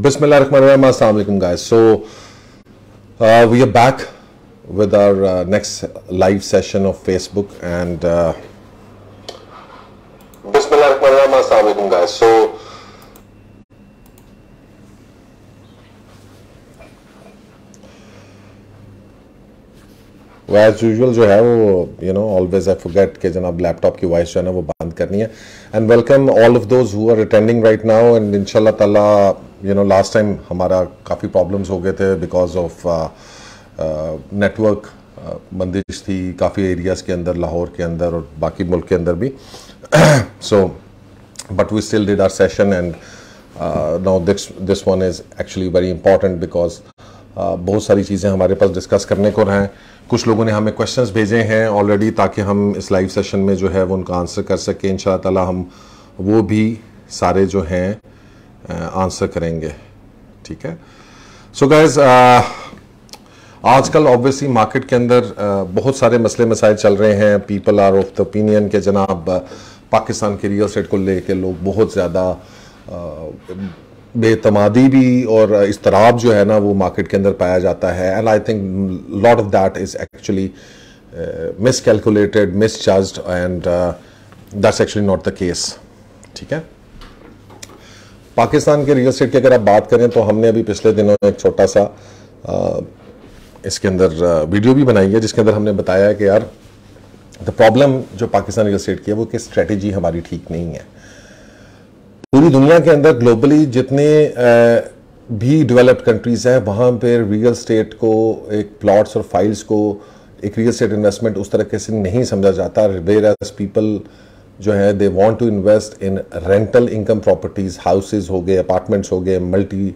Bismillahirrahmanirrahim. Assalamu alaikum, guys. So we are back with our next live session of Facebook, and Bismillahirrahmanirrahim. Assalamu alaikum, guys. So as usual जो है वो always I forget कि जनाब laptop की voice जो है ना वो बंद करनी है. And welcome all of those who are attending right now. And इंशाल्लाह ताला लास्ट टाइम हमारा काफ़ी प्रॉब्लम्स हो गए थे बिकॉज ऑफ नेटवर्क बंदिश थी काफ़ी एरियाज़ के अंदर, लाहौर के अंदर और बाकी मुल्क के अंदर भी. So but we still did our session and now this one is actually very important because बहुत सारी चीज़ें हमारे पास डिस्कस करने को हैं. कुछ लोगों ने हमें क्वेश्चंस भेजे हैं ऑलरेडी ताकि हम इस लाइव सेशन में जो है वो उनका आंसर कर सकें. इंशाल्लाह ताला हम वो भी सारे जो हैं आंसर करेंगे. ठीक है. सो गाइज आजकल ऑब्वियसली मार्केट के अंदर बहुत सारे मसले मसाइल चल रहे हैं. People are of the opinion के जनाब पाकिस्तान के रियल एस्टेट को लेके लोग बहुत ज़्यादा बेतमादी भी और इस्तराब जो है ना वो मार्केट के अंदर पाया जाता है. And I think lot of that is actually miss calculated, miss judged, and that's actually not the case. ठीक है. पाकिस्तान के रियल एस्टेट की अगर आप बात करें तो हमने अभी पिछले दिनों एक छोटा सा इसके अंदर वीडियो भी बनाई है जिसके अंदर हमने बताया है कि यार द प्रॉब्लम जो पाकिस्तान रियल एस्टेट की है वो कि स्ट्रेटेजी हमारी ठीक नहीं है. पूरी दुनिया के अंदर ग्लोबली जितने भी डेवलप्ड कंट्रीज हैं वहाँ पे रियल एस्टेट को एक प्लॉट्स और फाइल्स को एक रियल एस्टेट इन्वेस्टमेंट उस तरीके से नहीं समझा जाता. वेयर एज पीपल जो है they want to invest in rental income properties, houses हो गए, अपार्टमेंट्स हो गए, मल्टी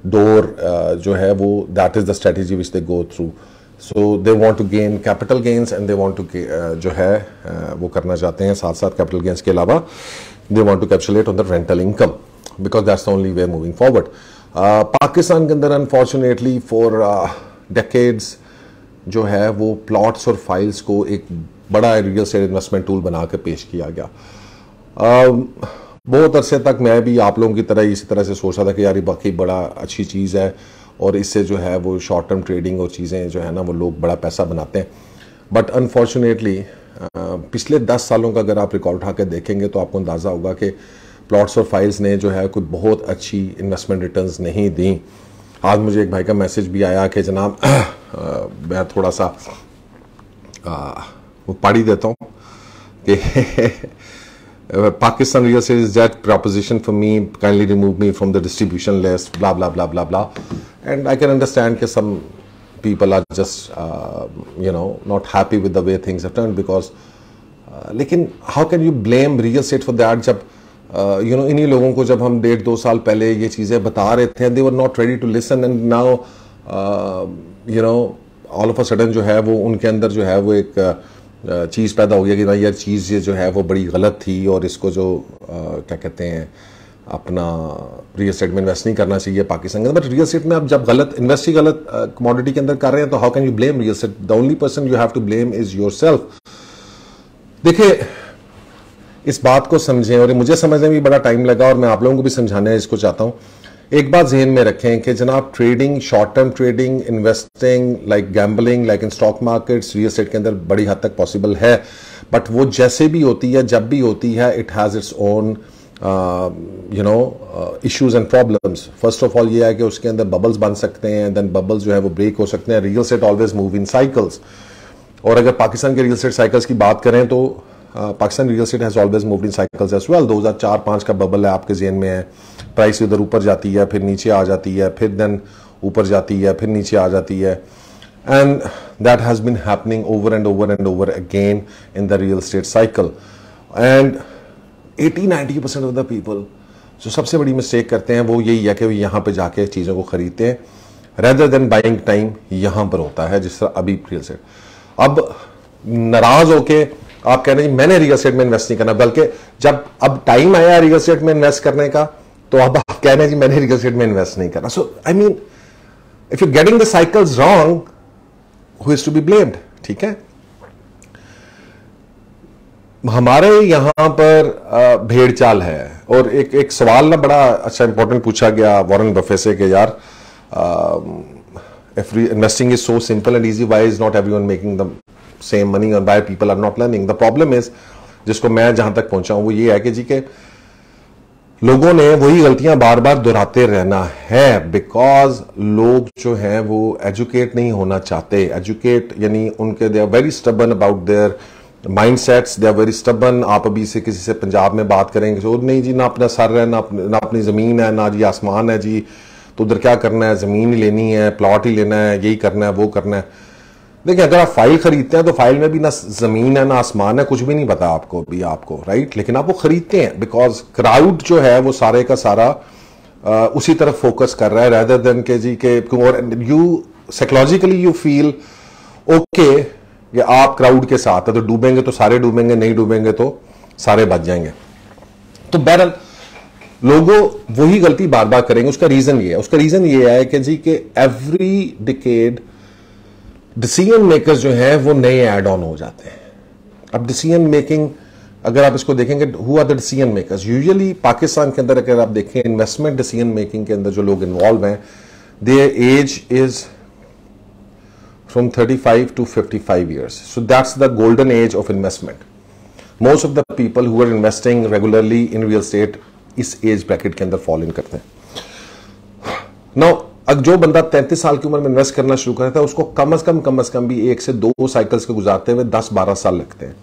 डोर जो है वो that is the strategy which they go through. So they want to gain capital gains and they want to जो है वो करना चाहते हैं. साथ साथ कैपिटल गेन्स के अलावा they want to capitulate on the rental income because that's the only way moving forward. Pakistan के अंदर unfortunately for decades जो है वो प्लॉट्स और फाइल्स को एक बड़ा रियल एस्टेट इन्वेस्टमेंट टूल बना के पेश किया गया. बहुत अरसे तक मैं भी आप लोगों की तरह इसी तरह से सोचा था कि यार ये बाकी बड़ा अच्छी चीज़ है और इससे जो है वो शॉर्ट टर्म ट्रेडिंग और चीज़ें जो है ना वो लोग बड़ा पैसा बनाते हैं. बट अनफॉर्चुनेटली पिछले 10 सालों का अगर आप रिकॉर्ड उठा के देखेंगे तो आपको अंदाज़ा होगा कि प्लॉट्स और फाइल्स ने जो है कोई बहुत अच्छी इन्वेस्टमेंट रिटर्न्स नहीं दी. आज मुझे एक भाई का मैसेज भी आया कि जनाब मैं थोड़ा सा वो पढ़ ही देता हूँ कि Pakistan real estate is that preposition for me, kindly remove me from the distribution list, blah blah blah blah blah. And I can understand कि सम people are just not happy with the way things have turned because लेकिन how can you blame real estate for that जब इन्हीं लोगों को जब हम 1.5-2 साल पहले ये चीज़ें बता रहे थे they were not ready to listen and now all of a sudden जो है वो उनके अंदर जो है वो एक चीज़ पैदा हो गया कि भाई यार चीज़ ये जो है वो बड़ी गलत थी और इसको जो क्या कहते हैं अपना रियल एस्टेट में इन्वेस्ट नहीं करना चाहिए पाकिस्तान के अंदर. बट रियल एस्टेट में आप जब गलत इन्वेस्ट ही गलत कमोडिटी के अंदर कर रहे हैं तो how can you blame real estate? The only person you have to blame is yourself. देखिए इस बात को समझें और मुझे समझने में भी बड़ा टाइम लगा और मैं आप लोगों को भी समझाने इसको चाहता हूं. एक बात जहन में रखें कि जनाब trading, short term trading, investing like gambling like in stock markets real estate के अंदर बड़ी हद तक पॉसिबल है. बट वो जैसे भी होती है, जब भी होती है, it has its own issues and problems. First of all ये है कि उसके अंदर बबल्स बन सकते हैं, देन बबल्स जो है वो ब्रेक हो सकते हैं. Real estate always move in cycles. और अगर पाकिस्तान के रियल एस्टेट साइकिल्स की बात करें तो Pakistan real estate has always moved in cycles as well. 2004-5 का बबल है आपके जेन में है. प्राइस इधर ऊपर जाती है, फिर नीचे आ जाती है, फिर देन ऊपर जाती है, फिर नीचे आ जाती है. And that has been happening over and over and over again in the real estate cycle. And 80-90% of the people जो सबसे बड़ी मिस्टेक करते हैं वो यही है कि वो यहाँ पे जाके चीज़ों को खरीदते हैं रेदर देन बाइंग टाइम यहाँ पर होता है. जिस तरह अभी रियल एस्टेट अब नाराज होके आप कह रहे हैं मैंने रियल एस्टेट में इन्वेस्ट नहीं करना, बल्कि जब अब टाइम आया रियल एस्टेट में इन्वेस्ट करने का तो अब आप कह रहे हैं जी मैंने रियल एस्टेट में इन्वेस्ट नहीं करना. So I mean if you getting the cycles wrong who is to be blamed? ठीक है. हमारे यहां पर भेड़ चाल है. और एक सवाल ना बड़ा अच्छा इंपॉर्टेंट पूछा गया वॉरेन बफे से कि यार if investing is so simple and easy, why is not everyone making the same money or why people are not learning? The problem is, जिसको मैं जहां तक पहुंचा हूं वो ये है कि जी के लोगों ने वही गलतियां बार बार दोहराते रहना है, बिकॉज लोग जो हैं वो एजुकेट नहीं होना चाहते. एजुकेट यानी उनके they are very stubborn about their mindsets, they are very stubborn. आप अभी से किसी से पंजाब में बात करेंगे तो नहीं जी, ना अपना सर है, ना अपनी जमीन है, ना जी आसमान है जी, तो उधर क्या करना है, जमीन ही लेनी है, प्लॉट ही लेना है, यही करना है, वो करना है. देखिए अगर आप फाइल खरीदते हैं तो फाइल में भी ना जमीन है ना आसमान है, कुछ भी नहीं पता आपको भी आपको, राइट. लेकिन आप वो खरीदते हैं बिकॉज क्राउड जो है वो सारे का सारा उसी तरफ फोकस कर रहा है, rather than के जी के you psychologically you feel okay कि आप क्राउड के साथ है, तो डूबेंगे तो सारे डूबेंगे, नहीं डूबेंगे तो सारे बच जाएंगे. तो बहरहाल लोगों वही गलती बार बार करेंगे. उसका रीजन ये है कि जी के एवरी डिकेड डिसीजन मेकर्स जो हैं वो नए ऐड ऑन हो जाते हैं. अब डिसीजन मेकिंग अगर आप इसको देखेंगे, who are the decision makers? Usually Pakistan के अंदर अगर आप देखें इन्वेस्टमेंट डिसीजन मेकिंग के अंदर जो लोग इन्वॉल्व हैं, their age is from 35 to 55 years. So that's the golden age of investment. Most of the people who are investing regularly in real estate इस एज ब्रैकेट के अंदर फॉल इन करते हैं. नाउ अब जो बंदा 33 साल की उम्र में इन्वेस्ट करना शुरू करता है उसको कम से कम भी 1 से 2 साइकिल्स के गुजारते हुए 10-12 साल लगते हैं.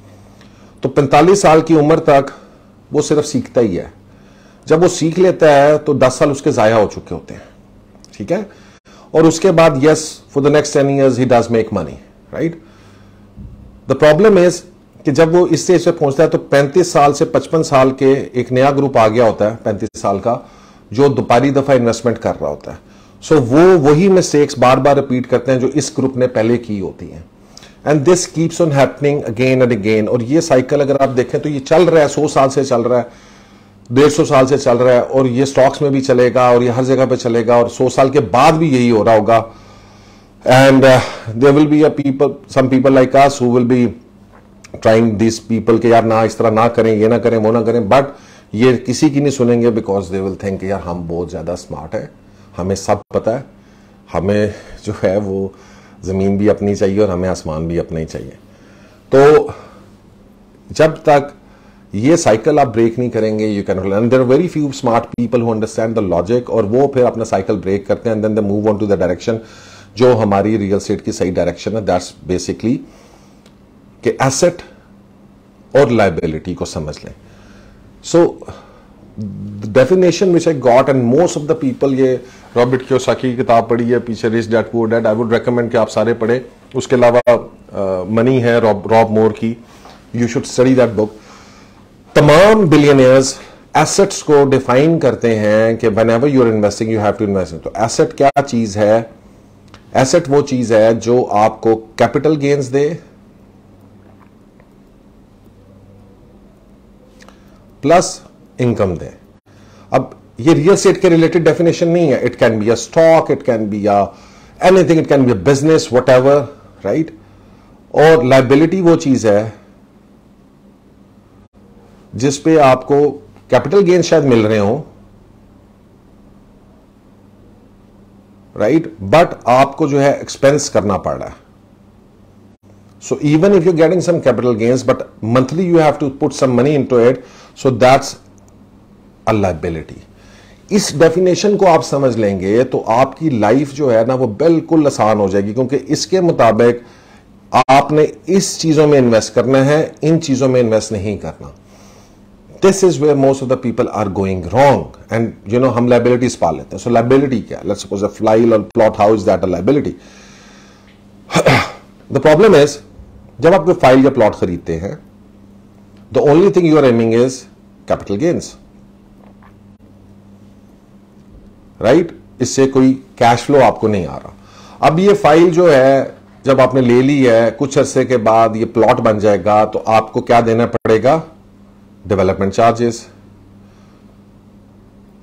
तो 45 साल की उम्र तक वो सिर्फ सीखता ही है. जब वो सीख लेता है तो 10 साल उसके जाया हो चुके होते हैं, ठीक है. और उसके बाद yes for the next 10 years he does make money, right. The problem is कि जब वो इस स्टेज पे पहुंचता है तो 35 साल से 55 साल के एक नया ग्रुप आ गया होता है 35 साल का, जो दोबारी दफा इन्वेस्टमेंट कर रहा होता है. सो वो वही मिस्टेक्स बार बार रिपीट करते हैं जो इस ग्रुप ने पहले की होती हैं. And this keeps on happening again and again. और ये साइकिल अगर आप देखें तो ये चल रहा है, 100 साल से चल रहा है, 150 साल से चल रहा है, और ये स्टॉक्स में भी चलेगा और ये हर जगह पे चलेगा, और 100 साल के बाद भी यही हो रहा होगा. And there will be some people like us who will be trying this people के यार ना इस तरह ना करें, ये ना करें, वो ना करें, बट ये किसी की नहीं सुनेंगे बिकॉज दे विल थिंक यार हम बहुत ज्यादा स्मार्ट है, हमें सब पता है, हमें जो है वो जमीन भी अपनी चाहिए और हमें आसमान भी अपना ही चाहिए. तो जब तक ये साइकिल आप ब्रेक नहीं करेंगे you can, and there are very few smart people who understand the logic, और वो फिर अपना साइकिल ब्रेक करते हैं and then they move on to the direction जो हमारी रियल एस्टेट की सही डायरेक्शन है. दैट्स बेसिकली कि एसेट और लाइबिलिटी को समझ लें. So definition which I got and most of the people, ये रॉबर्ट कियोसाकी की किताब पढ़ी है पीछे, rich dad poor dad, I would recommend कि आप सारे पढ़े. उसके अलावा मनी है रॉब मोर की, you should study that book. तमाम बिलियनियर्स एसेट्स को डिफाइन करते हैं कि whenever you are investing you have to invest. तो एसेट क्या चीज है? एसेट वो चीज है जो आपको कैपिटल गेन्स दे प्लस इनकम दे. अब ये रियल एस्टेट के रिलेटेड डेफिनेशन नहीं है. It can be a stock, it can be a anything, it can be a business, whatever, right. और लायबिलिटी वो चीज है जिस पे आपको कैपिटल गेन शायद मिल रहे हो, राइट, बट आपको जो है एक्सपेंस करना पड़ रहा है. So even if you're getting some capital gains, but monthly you have to put some money into it, so that's a liability. इस डेफिनेशन को आप समझ लेंगे तो आपकी लाइफ जो है ना वो बिल्कुल आसान हो जाएगी, क्योंकि इसके मुताबिक आपने इस चीजों में इन्वेस्ट करना है, इन चीजों में इन्वेस्ट नहीं करना. This is where most of the people are going wrong. And you know हम लाइबिलिटीज पा लेते हैं. सो लाइबिलिटी क्या? लेट्स सपोज अ फ्लाइल और plot house, that a liability. The problem is जब आप कोई फाइल या प्लॉट खरीदते हैं, the only thing you are aiming is capital gains, right. इससे कोई कैश फ्लो आपको नहीं आ रहा. अब ये फाइल जो है जब आपने ले ली है, कुछ अरसे के बाद ये प्लॉट बन जाएगा, तो आपको क्या देना पड़ेगा? Development charges.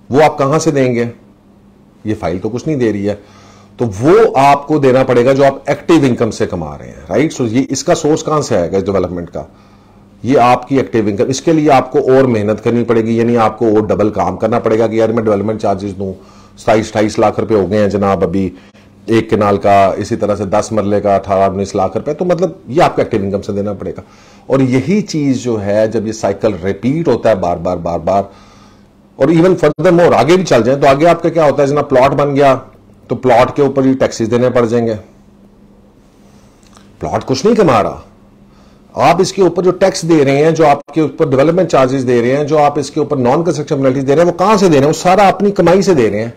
वो आप कहां से देंगे? ये फाइल तो कुछ नहीं दे रही है, तो वो आपको देना पड़ेगा जो आप एक्टिव इनकम से कमा रहे हैं, राइट. सो ये इसका सोर्स कहां से आएगा इस डेवलपमेंट का? ये आपकी एक्टिव इनकम। इसके लिए आपको और मेहनत करनी पड़ेगी, यानी आपको और डबल काम करना पड़ेगा कि यार मैं डेवलपमेंट चार्जेस दूं, 27-28 लाख रुपए हो गए हैं जनाब अभी एक केनाल का, इसी तरह से 10 मरले का 18-19 लाख रुपए, तो मतलब ये आपको एक्टिव इनकम से देना पड़ेगा। और यही चीज जो है जब ये साइकिल रिपीट होता है बार बार बार बार, और इवन फर्दर मोर आगे भी चल जाए तो आगे आपका क्या होता है, जना प्लॉट बन गया तो प्लॉट के ऊपर ही टैक्सेस देने पड़ जाएंगे। प्लॉट कुछ नहीं कमा रहा, आप इसके ऊपर जो टैक्स दे रहे हैं, जो आपके ऊपर डेवलपमेंट चार्जेस दे रहे हैं, जो आप इसके ऊपर नॉन कंस्ट्रक्शन पेनल्टीज दे रहे हैं, वो कहां से दे रहे हैं? वो सारा अपनी कमाई से दे रहे हैं।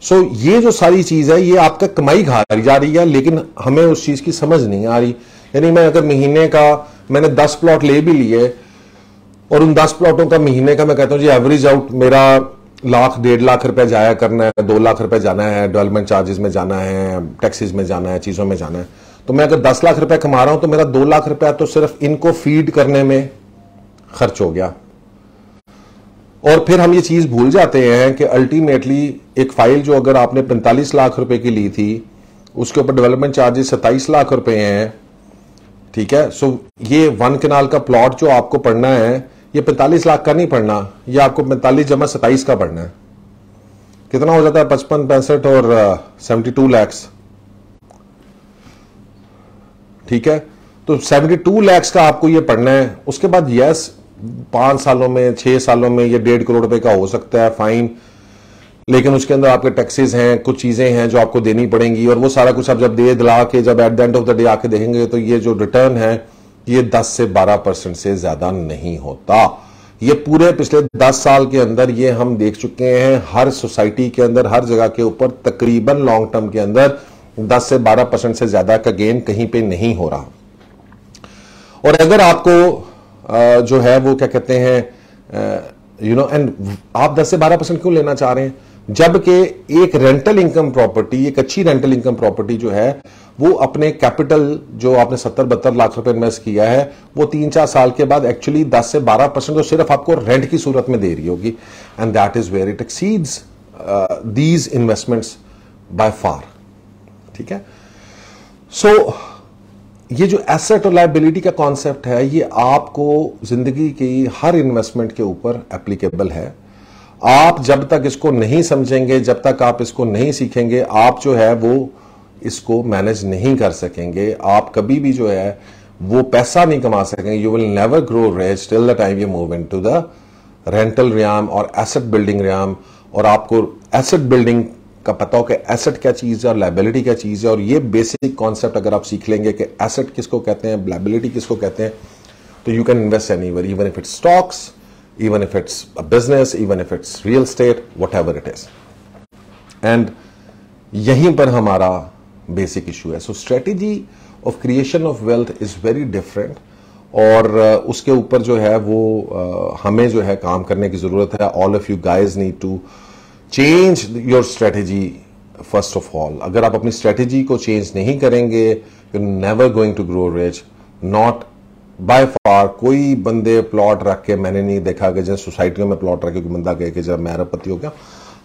सो ये जो सारी चीज है ये आपका कमाई खा जा रही है, लेकिन हमें उस चीज की समझ नहीं आ रही। यानी मैं अगर महीने का मैंने 10 प्लॉट ले भी लिए और उन 10 प्लॉटों का महीने का मैं कहता हूं जी एवरेज आउट मेरा 1-1.5 लाख रुपए जाया करना है, 2 लाख रुपए जाना है, डेवलपमेंट चार्जेस में जाना है, टैक्सेस में जाना है, चीजों में जाना है, तो मैं अगर 10 लाख रुपए कमा रहा हूं तो मेरा 2 लाख रुपया तो सिर्फ इनको फीड करने में खर्च हो गया। और फिर हम ये चीज भूल जाते हैं कि अल्टीमेटली एक फाइल जो अगर आपने 45 लाख रुपए की ली थी उसके ऊपर डेवलपमेंट चार्जेस 27 लाख रुपए हैं, ठीक है। सो ये 1 कनाल का प्लॉट जो आपको पढ़ना है ये 45 लाख का नहीं पढ़ना, ये आपको 45 जमा 27 का पढ़ना है। कितना हो जाता है? 55, 65 और 72 लैक्स, ठीक है। तो 72 लैक्स का आपको ये पढ़ना है। उसके बाद यस 5 सालों में 6 सालों में ये 1.5 करोड़ रुपए का हो सकता है, फाइन, लेकिन उसके अंदर आपके टैक्सेस हैं, कुछ चीजें हैं जो आपको देनी पड़ेंगी, और वो सारा कुछ आप जब दे दिला के जब eight the end of the day आके देखेंगे तो ये जो रिटर्न है ये 10 से 12% से ज्यादा नहीं होता। ये पूरे पिछले 10 साल के अंदर ये हम देख चुके हैं, हर सोसाइटी के अंदर हर जगह के ऊपर तकरीबन लॉन्ग टर्म के अंदर 10 से 12% से ज्यादा का गेन कहीं पे नहीं हो रहा। और अगर आपको जो है वो क्या कहते हैं एंड आप 10 से 12% क्यों लेना चाह रहे हैं, जबकि एक रेंटल इनकम प्रॉपर्टी, एक अच्छी रेंटल इनकम प्रॉपर्टी जो है वो अपने कैपिटल जो आपने 70-72 लाख रुपए इन्वेस्ट किया है वो 3-4 साल के बाद एक्चुअली 10 से 12% तो सिर्फ आपको रेंट की सूरत में दे रही होगी, and that is where it exceeds these investments by far, ठीक है। सो ये जो एसेट और लायबिलिटी का कॉन्सेप्ट है ये आपको जिंदगी की हर इन्वेस्टमेंट के ऊपर एप्लीकेबल है। आप जब तक इसको नहीं समझेंगे, जब तक आप इसको नहीं सीखेंगे, आप जो है वो इसको मैनेज नहीं कर सकेंगे। आप कभी भी जो है वो पैसा नहीं कमा सकेंगे। You will never grow rich till the time you move into the rental realm और एसेट बिल्डिंग रियाम। और आपको एसेट बिल्डिंग का पता हो कि एसेट क्या चीज है और लायबिलिटी क्या चीज है, और ये बेसिक कॉन्सेप्ट अगर आप सीख लेंगे कि एसेट किसको कहते हैं, लायबिलिटी किसको कहते हैं, तो you can invest anywhere, even if it's stocks, even if it's a business, even if it's real estate, whatever it is. And यहीं पर हमारा बेसिक इशू है। So strategy of creation of wealth is very different, और उसके ऊपर जो है वो हमें जो है काम करने की जरूरत है। All of you guys need to change your strategy first of all. अगर आप अपनी स्ट्रेटेजी को चेंज नहीं करेंगे, you never going to grow rich, not by far. कोई बंदे प्लॉट रख के मैंने नहीं देखा कि जैसे सोसाइटियों में प्लॉट रख के कोई बंदा कहे कि जब मैं अरबपति हो गया।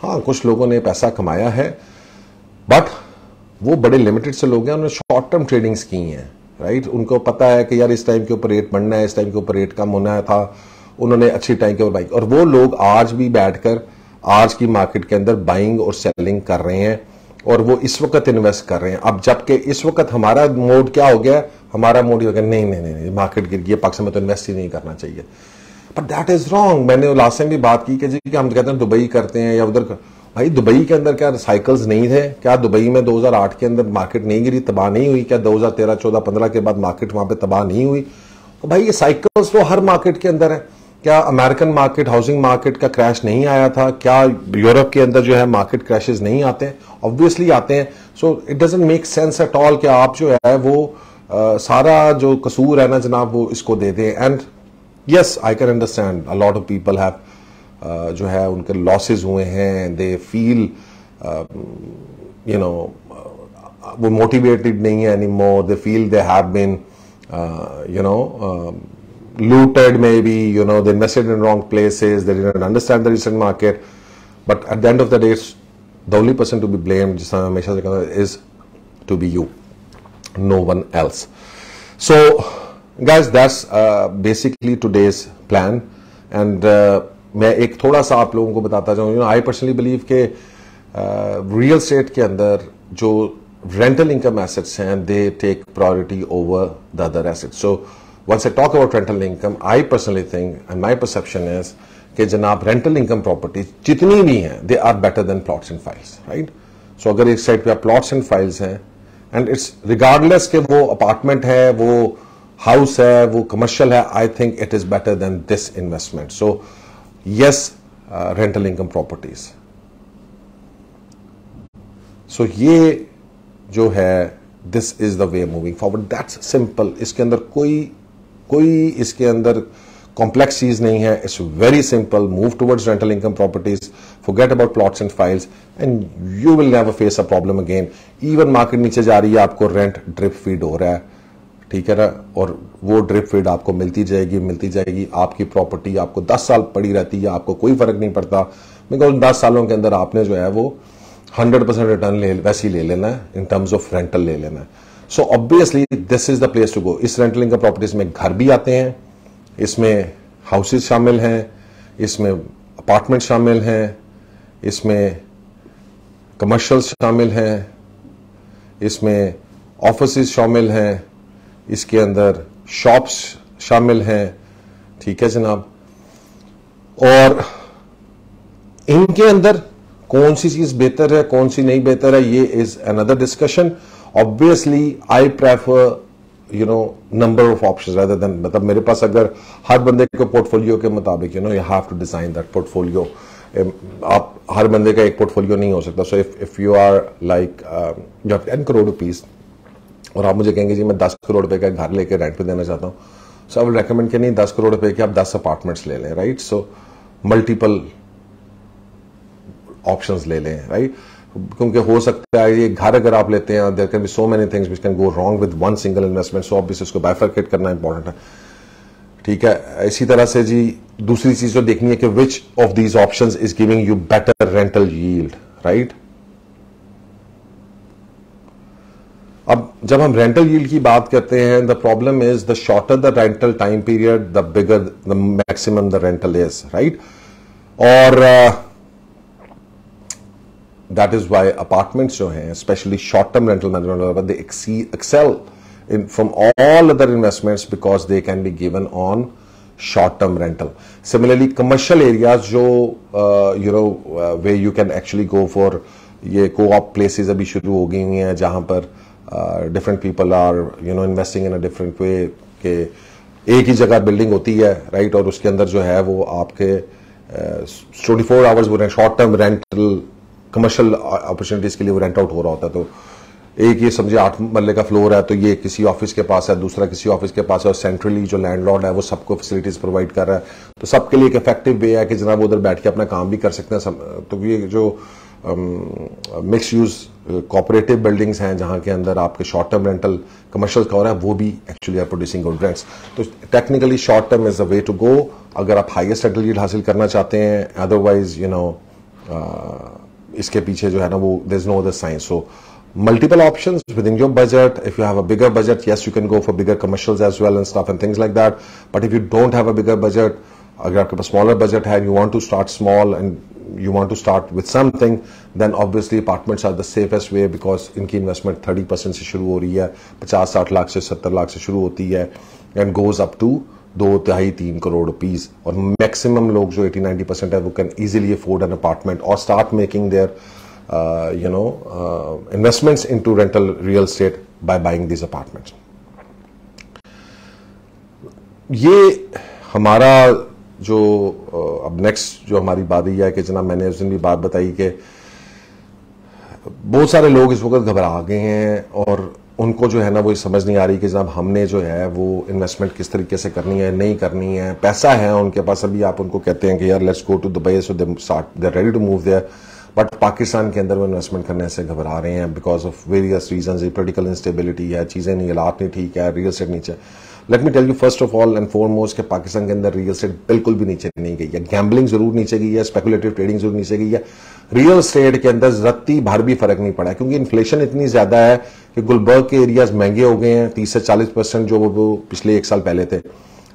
हाँ, कुछ लोगों ने पैसा कमाया है, बट वो बड़े लिमिटेड से लोग हैं, उन्होंने शॉर्ट टर्म ट्रेडिंग्स की हैं, राइट। उनको पता है कि यार इस टाइम के ऊपर रेट बढ़ना है, इस टाइम के ऊपर रेट कम होना था, उन्होंने अच्छी टाइम के ऊपर बाइंग, और वो लोग आज भी बैठकर आज की मार्केट के अंदर बाइंग और सेलिंग कर रहे हैं, और वो इस वक्त इन्वेस्ट कर रहे हैं। अब जबकि इस वक्त हमारा मोड क्या हो गया, हमारा मोड हो गया नहीं नहीं नहीं, मार्केट गिर गई, पाकिस्तान में तो इन्वेस्ट ही नहीं करना चाहिए। But that is wrong. मैंने लास्ट टाइम भी बात की कि जी कि हम कहते हैं दुबई करते हैं या उधर, भाई दुबई के अंदर क्या साइकिल्स नहीं थे? क्या दुबई में 2008 के अंदर मार्केट नहीं गिरी, तबाह नहीं हुई? क्या 2013, 14, 15 के बाद मार्केट वहां पे तबाह नहीं हुई? तो भाई ये साइकिल्स तो हर मार्केट के अंदर है। क्या अमेरिकन मार्केट, हाउसिंग मार्केट का क्रैश नहीं आया था? क्या यूरोप के अंदर जो है मार्केट क्रैशेस नहीं आते हैं? ऑब्वियसली आते हैं। So it doesn't make sense at all कि आप जो है वो सारा जो कसूर है ना जनाब वो इसको दे दें। And yes, I can understand a lot of people have जो है उनके लॉसेस हुए हैं, दे फील वो मोटिवेटेड नहीं है any more, they feel they have been looted maybe, they invested in wrong places, they didn't understand the recent market, but at the end of the day the only person to be blamed, जिस तरह हमेशा से कहता है, is to be you, no one else. So, guys, that's basically today's plan. And मैं एक थोड़ा सा आप लोगों को बताता जाऊँ. I personally believe कि real estate के अंदर जो rental income assets हैं, they take priority over the other assets. So, once I talk about rental income, I personally think, and my perception is कि जनाब rental income properties जितनी भी हैं, they are better than plots and files, right? So, अगर एक side पे आप plots and files हैं, and it's regardless कि वो apartment है, वो house है, वो commercial है, I think it is better than this investment. So, yes, rental income properties. So, ये जो है, this is the way moving forward. That's simple. इसके अंदर कोई इसके अंदर complex चीज नहीं है. It's very simple. Move towards rental income properties. Forget about plots and files, and you will never face a problem again. Even market नीचे जा रही है, आपको rent drip feed हो रहा है, ठीक है ना, और वो drip feed आपको मिलती जाएगी. आपकी प्रॉपर्टी आपको 10 साल पड़ी रहती है, आपको कोई फर्क नहीं पड़ता, बिकॉज 10 सालों के अंदर आपने जो है वो 100% रिटर्न वैसे ही ले लेना है, इन टर्म्स ऑफ रेंटल ले लेना है. So obviously this is the place to go. इस रेंटल इनकम प्रॉपर्टीज में घर भी आते हैं, इसमें हाउसेज शामिल हैं, इसमें अपार्टमेंट शामिल हैं, इसमें कमर्शियल शामिल हैं, इसमें ऑफिसेज शामिल हैं, इसके अंदर शॉप्स शामिल हैं, ठीक है जनाब. और इनके अंदर कौन सी चीज बेहतर है, कौन सी नहीं बेहतर है, ये is another discussion. Obviously I prefer number of options rather than, मतलब मेरे पास अगर हर बंदे को पोर्टफोलियो के मुताबिक you have to design that portfolio. आप हर बंदे का एक पोर्टफोलियो नहीं हो सकता. So if you are like you have 10 crore rupees और आप मुझे कहेंगे जी मैं 10 करोड़ रुपए का घर लेके रेंट पे देना चाहता हूं, सो आई विल रेकमेंड कि नहीं 10 करोड़ रुपए के आप 10 अपार्टमेंट्स ले लें, राइट. सो मल्टीपल ऑप्शंस ले लें, राइट. क्योंकि हो सकता है ये घर अगर आप लेते हैं, there can be so many things which can go wrong with one single investment. So obviously उसको बाइफरकेट करना इंपॉर्टेंट है, ठीक है. इसी तरह से जी दूसरी चीज जो देखनी है कि which of these options is giving you better rental yield, right. अब जब हम रेंटल यील्ड की बात करते हैं, the problem is the shorter the rental time period the bigger the maximum the rental is, right. और that is why apartments जो हैं, especially short-term rental management, they excel from all other investments because they can be given on short-term rental. Similarly, commercial areas जो where you can actually go for ये co-op places अभी शुरू हो गई हुई हैं जहां पर different people are investing in a different way के एक ही जगह बिल्डिंग होती है, राइट. और उसके अंदर जो है वो आपके 24 आवर्स वो short term rental commercial opportunities के लिए वो रेंट आउट हो रहा होता है. तो एक ये समझे 8 मरले का फ्लोर है, तो ये किसी ऑफिस के पास है, दूसरा किसी ऑफिस के पास है, और सेंट्रली जो लैंडलॉर्ड है वो सबको फैसिलिटीज प्रोवाइड कर रहा है. तो सबके लिए एक इफेक्टिव वे है कि जनाब उधर बैठ के अपना काम भी कर सकते हैं. तो ये जो मिक्स यूज कोऑपरेटिव बिल्डिंग्स हैं जहां के अंदर आपके शॉर्ट टर्म रेंटल कमर्शियल का हो रहा है, वो भी actually are producing good rents. तो technically short term is the way to go अगर आप हाईएस्ट रेंटल यील्ड हासिल करना चाहते हैं. अदरवाइज इसके पीछे जो है ना वो there is no other science. So multiple options within your budget. If you have a bigger budget, yes, you can go for bigger commercials as well and stuff and things like that. But if you don't have a bigger budget, अगर आपके पास smaller budget है, you want to start small and you want to start with something, then obviously apartments are the safest way because इनकी investment 30% से शुरू हो रही है, 50-60 लाख से 70 लाख से शुरू होती है and goes up to 2-3 crore rupees. और मैक्सिमम लोग जो 80-90% है वो can easily afford an apartment और start making their investments into rental real estate by buying these apartments. ये हमारा जो अब नेक्स्ट जो हमारी बात यह है कि जनाब मैंने उस दिन भी बात बताई कि बहुत सारे लोग इस वक्त घबरा गए हैं और उनको जो है ना वो समझ नहीं आ रही कि जनाब हमने जो है वो इन्वेस्टमेंट किस तरीके से करनी है, नहीं करनी है. पैसा है उनके पास, अभी आप उनको कहते हैं कि यार let's go to Dubai, so they ready to move there, but Pakistan के अंदर वो इन्वेस्टमेंट करने से घबरा रहे हैं because of various reasons. Political instability है, चीजें नहीं, हालात नहीं ठीक है, रियल एस्टेट नीचे. Let me tell you first of all and foremost कि पाकिस्तान के अंदर रियल एस्टेट बिल्कुल भी नीचे नहीं गई है. गैम्बलिंग जरूर नीचे गई है, स्पेकुलेटिव ट्रेडिंग जरूर नीचे गई है. रियल एस्टेट के अंदर रत्ती भर भी फर्क नहीं पड़ा है क्योंकि इन्फ्लेशन इतनी ज्यादा है कि गुलबर्ग के एरियाज महंगे हो गए हैं 30 से 40% जो वो पिछले 1 साल पहले थे।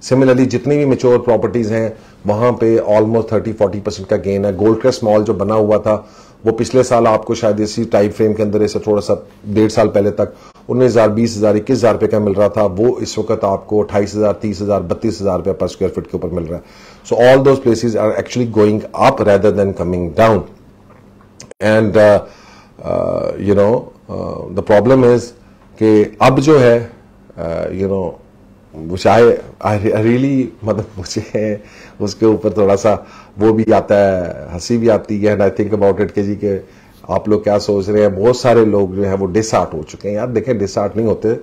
सिमिलरली जितनी भी मेच्योर प्रॉपर्टीज हैं वहां पे ऑलमोस्ट 30-40% का गेन है। गोल्ड क्रेस्ट मॉल जो बना हुआ था वो पिछले साल आपको शायद इसी टाइम फ्रेम के अंदर, ऐसे थोड़ा सा 1.5 साल पहले तक 19,000, 20,000, 21,000 रुपए का मिल रहा था, वो इस वक्त आपको 28,000, 30,000, 32,000 रुपए पर स्क्वायर फीट के ऊपर मिल रहा है। So all those places are actually going up rather than coming down. And you know the problem is कि अब जो है यू नो चाहे रियली मतलब मुझे उसके ऊपर थोड़ा सा वो भी आता है, हंसी भी आती है। And I think about it के जी के आप लोग क्या सोच रहे हैं। बहुत सारे लोग जो है वो डिसआर्ट हो चुके हैं। यार देखें, डिसआर्ट नहीं होते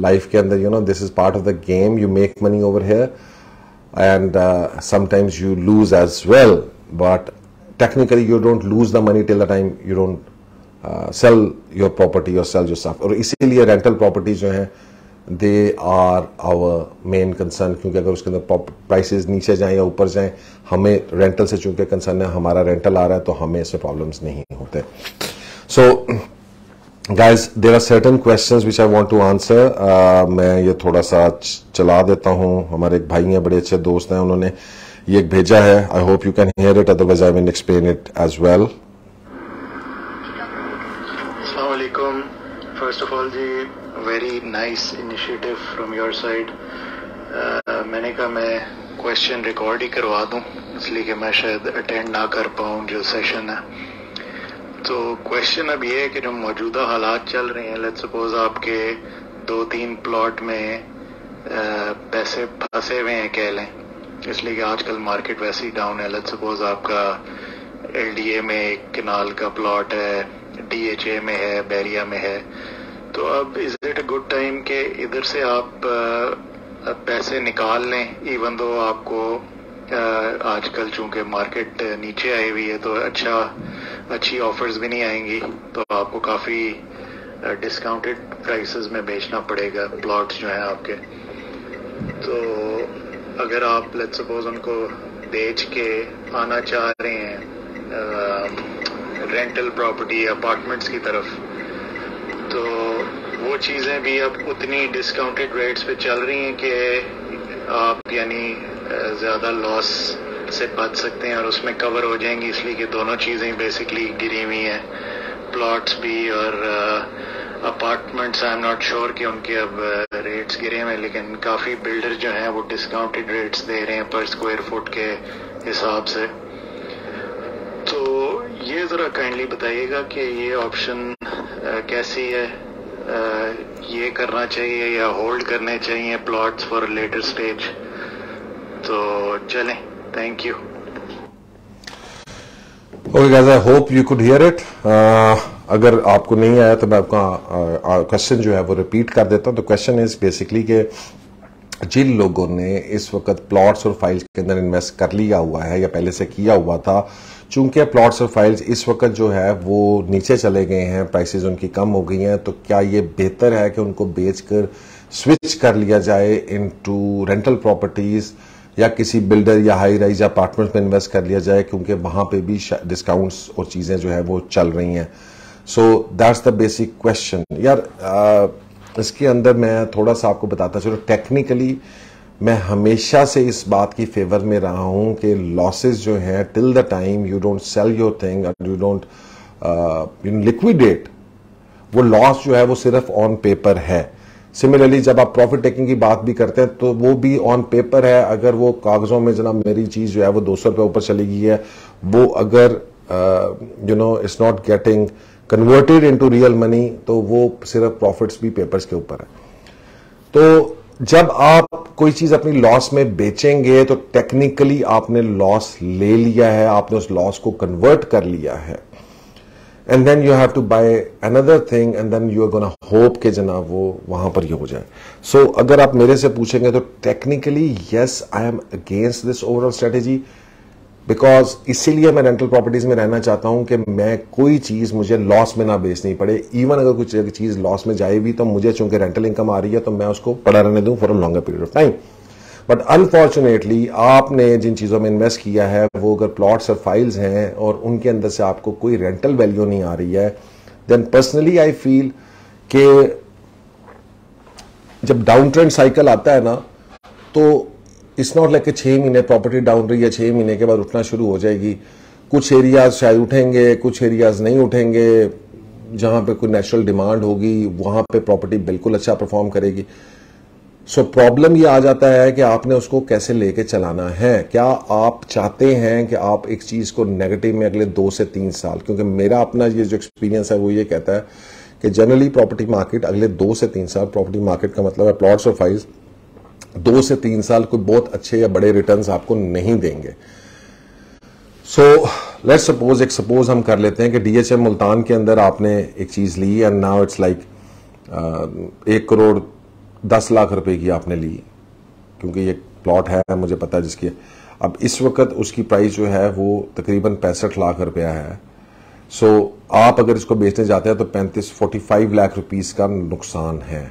लाइफ के अंदर। You know this is part of the game. You make money over here and sometimes you lose as well, but technically you don't lose the money till the time you don't sell your property और sell your stuff. और इसीलिए rental property जो है they are our main concern, क्योंकि अगर उसके अंदर prices नीचे जाएं या ऊपर जाएं, हमें रेंटल से चूंकि कंसर्न है, हमारा रेंटल आ रहा है तो हमें इससे प्रॉब्लम्स नहीं होते। So guys there are certain questions which I want to answer. मैं ये थोड़ा सा चला देता हूं। हमारे एक भाई हैं, बड़े अच्छे दोस्त हैं, उन्होंने ये एक भेजा है। I hope you can hear it, otherwise I will explain it as well. अस्सलाम वालेकुम। फर्स्ट ऑफ ऑल जी, very nice initiative from your side. मैंने कहा मैं क्वेश्चन रिकॉर्ड ही करवा दूं, इसलिए कि मैं शायद अटेंड ना कर पाऊं जो सेशन है। तो क्वेश्चन अब ये है कि जो मौजूदा हालात चल रहे हैं, लेट्स सपोज आपके 2-3 प्लॉट में पैसे फंसे हुए हैं कह लें, इसलिए कि आजकल मार्केट वैसे ही डाउन है। लेट्स सपोज आपका LDA में एक कनाल का प्लॉट है, DHA में है, बैरिया में है। तो अब is it a good time कि इधर से आप पैसे निकाल लें, इवन दो आपको आजकल चूंकि मार्केट नीचे आई हुई है तो अच्छी ऑफर्स भी नहीं आएंगी, तो आपको काफी डिस्काउंटेड प्राइसेस में बेचना पड़ेगा प्लॉट्स जो हैं आपके। तो अगर आप लेट्स सपोज उनको बेच के आना चाह रहे हैं रेंटल प्रॉपर्टी अपार्टमेंट्स की तरफ, तो वो चीजें भी अब उतनी डिस्काउंटेड रेट्स पे चल रही हैं कि आप यानी ज्यादा लॉस से बच सकते हैं और उसमें कवर हो जाएंगी, इसलिए कि दोनों चीजें बेसिकली गिरी हुई हैं, प्लॉट्स भी और apartments. I am not sure कि उनके अब रेट्स गिरे हुए हैं, लेकिन काफी बिल्डर जो हैं वो डिस्काउंटेड रेट्स दे रहे हैं पर स्क्वायर फुट के हिसाब से। तो ये जरा काइंडली बताइएगा कि ये ऑप्शन कैसी है, ये करना चाहिए या होल्ड करने चाहिए प्लॉट्स फॉर लेटर स्टेज। तो चलें, thank you. Okay guys, I hope you could hear it. अगर आपको नहीं आया तो मैं आपका क्वेश्चन जो है वो रिपीट कर देता हूं। तो क्वेश्चन इज बेसिकली कि जिन लोगों ने इस वक्त प्लॉट्स और फाइल्स के अंदर इन्वेस्ट कर लिया हुआ है या पहले से किया हुआ था, चूंकि प्लॉट्स और फाइल्स इस वक्त जो है वो नीचे चले गए हैं, प्राइसेस उनकी कम हो गई हैं, तो क्या ये बेहतर है कि उनको बेचकर स्विच कर लिया जाए इनटू रेंटल प्रॉपर्टीज या किसी बिल्डर या हाई राइज अपार्टमेंट्स में इन्वेस्ट कर लिया जाए, क्योंकि वहां पे भी डिस्काउंट्स और चीजें जो है वो चल रही हैं। So that's the basic question. यार इसके अंदर मैं थोड़ा सा आपको बताता चलो, टेक्निकली मैं हमेशा से इस बात की फेवर में रहा हूं कि लॉसेस जो हैं till the time you don't sell your thing and you don't liquidate, वो लॉस जो है वो सिर्फ ऑन पेपर है। सिमिलरली जब आप प्रॉफिट टेकिंग की बात भी करते हैं तो वो भी ऑन पेपर है। अगर वो कागजों में जनाब मेरी चीज जो है वो 200 रुपये ऊपर चली गई है, वो अगर you know it's not getting converted into real money, तो वो सिर्फ प्रॉफिट्स भी पेपर्स के ऊपर है। तो जब आप कोई चीज अपनी लॉस में बेचेंगे तो टेक्निकली आपने लॉस ले लिया है, आपने उस लॉस को कन्वर्ट कर लिया है, and then you have to buy another thing and then you are gonna hope के जनाब वो वहां पर ये हो जाए। सो अगर आप मेरे से पूछेंगे तो technically yes, I am against this overall strategy, because इसीलिए मैं रेंटल प्रॉपर्टीज में रहना चाहता हूं कि मैं कोई चीज मुझे लॉस में ना बेचनी पड़े। इवन अगर कुछ चीज लॉस में जाए भी तो मुझे चूंकि रेंटल इनकम आ रही है तो मैं उसको पड़ा रहने दूं for a longer period of time. But unfortunately आपने जिन चीजों में इन्वेस्ट किया है वो अगर प्लॉट्स और फाइल्स हैं और उनके अंदर से आपको कोई रेंटल वैल्यू नहीं आ रही है, देन पर्सनली आई फील कि जब डाउन ट्रेंड साइकिल आता है ना, तो इट्स नॉट लाइक कि 6 महीने प्रॉपर्टी डाउन रही है, 6 महीने के बाद उठना शुरू हो जाएगी। कुछ एरियाज शायद उठेंगे, कुछ एरियाज नहीं उठेंगे। जहां पे कोई नेचुरल डिमांड होगी वहां पे प्रॉपर्टी बिल्कुल अच्छा परफॉर्म करेगी। सो प्रॉब्लम ये आ जाता है कि आपने उसको कैसे लेके चलाना है। क्या आप चाहते हैं कि आप एक चीज को नेगेटिव में अगले 2 से 3 साल, क्योंकि मेरा अपना ये जो एक्सपीरियंस है वो ये कहता है कि जनरली प्रॉपर्टी मार्केट अगले 2 से 3 साल, प्रॉपर्टी मार्केट का मतलब है प्लॉट्स और फाइल्स, 2 से 3 साल कोई बहुत अच्छे या बड़े रिटर्न्स आपको नहीं देंगे। सो लेट्स सपोज हम कर लेते हैं कि डीएचएम मुल्तान के अंदर आपने एक चीज ली and now it's like 1 crore 10 lakh रुपए की आपने ली, क्योंकि ये प्लॉट है मुझे पता है जिसकी। अब इस वक्त उसकी प्राइस जो है वो तकरीबन 65 लाख रुपया है। सो आप अगर इसको बेचने जाते हैं तो 45 लाख रुपीस का नुकसान है,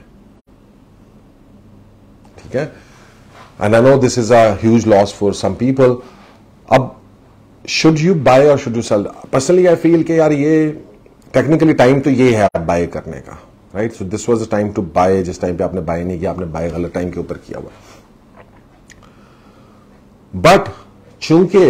ठीक है। And I know this is a huge loss for some people. अब शुड यू बाय और should you sell? Personally I feel कि यार ये टेक्निकली टाइम तो ये है बाय करने का, right. So this was the time to buy. जिस टाइम पे आपने बाय नहीं किया, आपने बाय गलत टाइम के ऊपर किया हुआ। बट चूंकि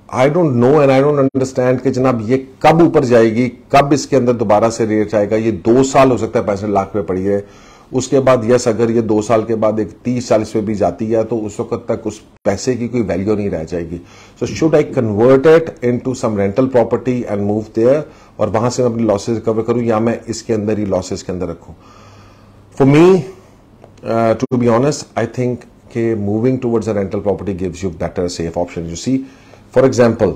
I don't know and I don't understand कि जनाब ये कब ऊपर जाएगी, कब इसके अंदर दोबारा से रेट आएगा। ये 2 साल हो सकता है 65 लाख पे पड़ी है, उसके बाद यस अगर ये 2 साल के बाद एक 30-40 पे भी जाती है तो उस वक्त तक उस पैसे की कोई वैल्यू नहीं रह जाएगी। So should I convert it into some rental property and move there, और वहां से मैं अपनी लॉसेस रिकवर करूं, या मैं इसके अंदर ही लॉसेस के अंदर रखूं? For me to be honest I think कि moving towards a rental property gives you better safe option. You see for example,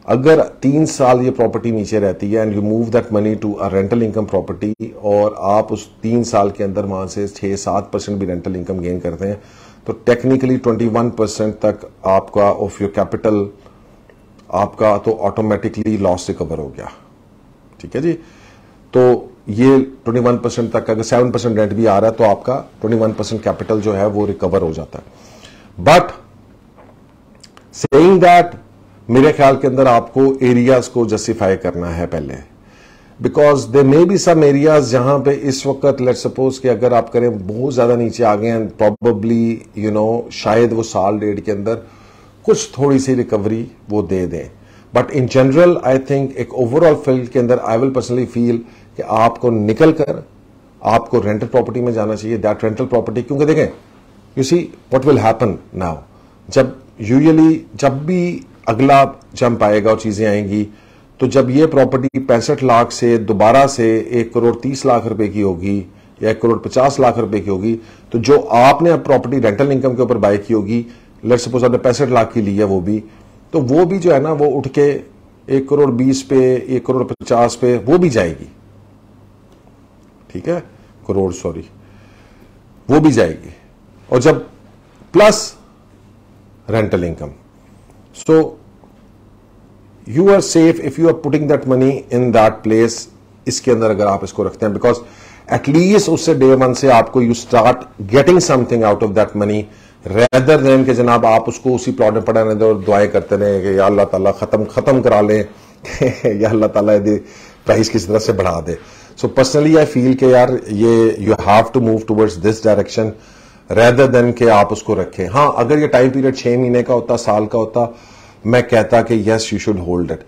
अगर 3 साल ये प्रॉपर्टी नीचे रहती है and you move that money to a rental income property, और आप उस 3 साल के अंदर वहां से 6-7% भी रेंटल इनकम गेन करते हैं, तो टेक्निकली 21% तक आपका ऑफ योर कैपिटल आपका तो ऑटोमेटिकली लॉस रिकवर हो गया, ठीक है जी। तो ये 21% तक, अगर 7% रेंट भी आ रहा है तो आपका 21% कैपिटल जो है वो रिकवर हो जाता है। बट सेइंग दैट, मेरे ख्याल के अंदर आपको एरियाज को जस्टिफाई करना है पहले, because they may be some areas जहां पे इस वक्त लेट्स सपोज कि अगर आप करें बहुत ज्यादा नीचे आ गए हैं, प्रॉबेबली शायद वो साल डेढ़ के अंदर कुछ थोड़ी सी रिकवरी वो दे दें। But in general I think एक ओवरऑल फील्ड के अंदर आई विल पर्सनली फील कि आपको निकल कर आपको रेंटल प्रॉपर्टी में जाना चाहिए, दैट रेंटल प्रॉपर्टी। क्योंकि देखें, you see what will happen now, जब यूजुअली जब भी अगला जंप आएगा और चीजें आएंगी, तो जब ये प्रॉपर्टी 65 लाख से दोबारा से 1 करोड़ 30 लाख रुपए की होगी या 1 करोड़ 50 लाख रुपए की होगी, तो जो आपने अब प्रॉपर्टी रेंटल इनकम के ऊपर बाय की होगी, लेट्स सपोज आपने 65 लाख की ली है, वो भी जो है ना वो उठ के 1 करोड़ 20 पे, 1 करोड़ 50 पे वो भी जाएगी, ठीक है, करोड़ सॉरी, वो भी जाएगी। और जब plus rental income, so you are safe if you are putting that money in that place, इसके अंदर अगर आप इसको रखते हैं, बिकॉज एटलीस्ट उससे डे 1 से आपको you start getting something out of that money, rather than कि जनाब आप उसको उसी प्लॉट में पड़ा रहते और दुआएं करते रहे कि या अल्लाह ताला खत्म करा ले या अल्लाह ताला प्राइस किसी तरह से बढ़ा दे। सो पर्सनली आई फील कि यार ये you have to move towards this direction rather than कि आप उसको रखें। हाँ, अगर ये टाइम पीरियड 6 महीने का होता, साल का होता, मैं कहता कि yes you should hold it.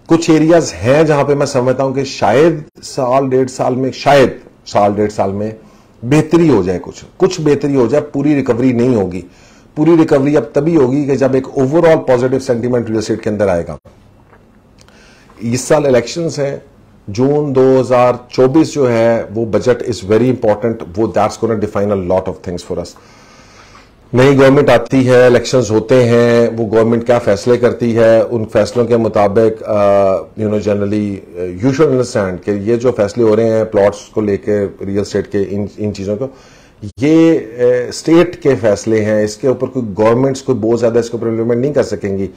कुछ एरियाज हैं जहां पे मैं समझता हूं कि शायद साल डेढ़ साल में बेहतरी हो जाए, कुछ बेहतरी हो जाए, पूरी रिकवरी नहीं होगी। पूरी रिकवरी अब तभी होगी कि जब एक overall positive sentiment real estate के अंदर आएगा। इस साल इलेक्शंस हैं, जून 2024 जो है वो बजट इज वेरी इंपॉर्टेंट, वो that's gonna define a lot of things for us. नई गवर्नमेंट आती है, इलेक्शंस होते हैं, वो गवर्नमेंट क्या फैसले करती है, उन फैसलों के मुताबिक जनरली यू शुड अंडरस्टैंड कि ये जो फैसले हो रहे हैं प्लॉट्स को लेके, रियल एस्टेट के इन चीजों को, ये स्टेट के फैसले हैं, इसके ऊपर कोई गवर्नमेंट्स कोई बहुत ज्यादा इसके ऊपर इम्प्लीमेंट नहीं कर सकेंगी,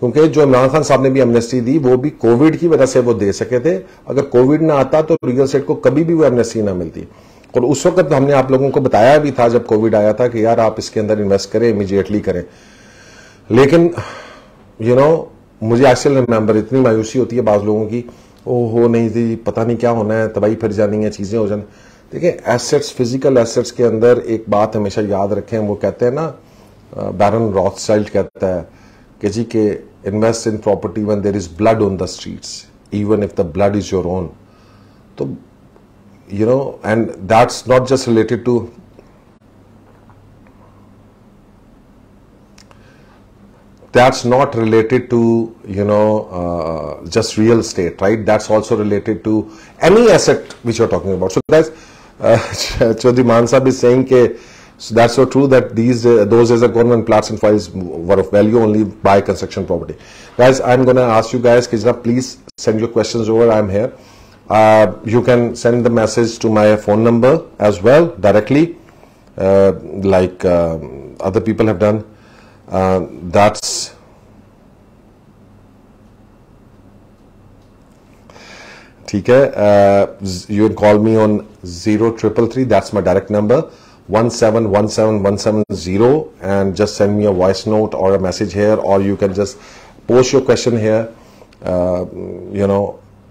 क्योंकि जो इमरान खान साहब ने भी एमनेस्टी दी वो भी कोविड की वजह से वो दे सके थे। अगर कोविड ना आता तो रियल एस्टेट को कभी भी वो एमनेस्टी ना मिलती। और उस वक्त हमने आप लोगों को बताया भी था जब कोविड आया था कि यार आप इसके अंदर इन्वेस्ट करें, इमीडिएटली करें। लेकिन मुझे आई स्टिल रिमेंबर, इतनी मायूसी होती है बाज लोगों की, ओहो नहीं जी पता नहीं क्या होना है, तबाही फिर जानी है, चीजें हो जानी। देखिए एसेट्स, फिजिकल एसेट्स के अंदर एक बात हमेशा याद रखें, वो कहते हैं ना, बैरन रॉथस्चाइल्ड कहता है कि जी के invest in property when there is blood on the streets even if the blood is your own. तो you know, and that's not just related to that's not related to, you know, just real estate, right? That's also related to any asset which you're talking about. So guys, Chaudhry Maan Sahab is saying ke, so that's so true that those as a government plots and files were of value only by construction property. Guys, I'm going to ask you guys, please send your questions over. I'm here. You can send the message to my phone number as well directly, like other people have done. That's ठीक है. You can call me on 0333. That's my direct number, 1717170, and just send me a voice note or a message here, or you can just post your question here. You know,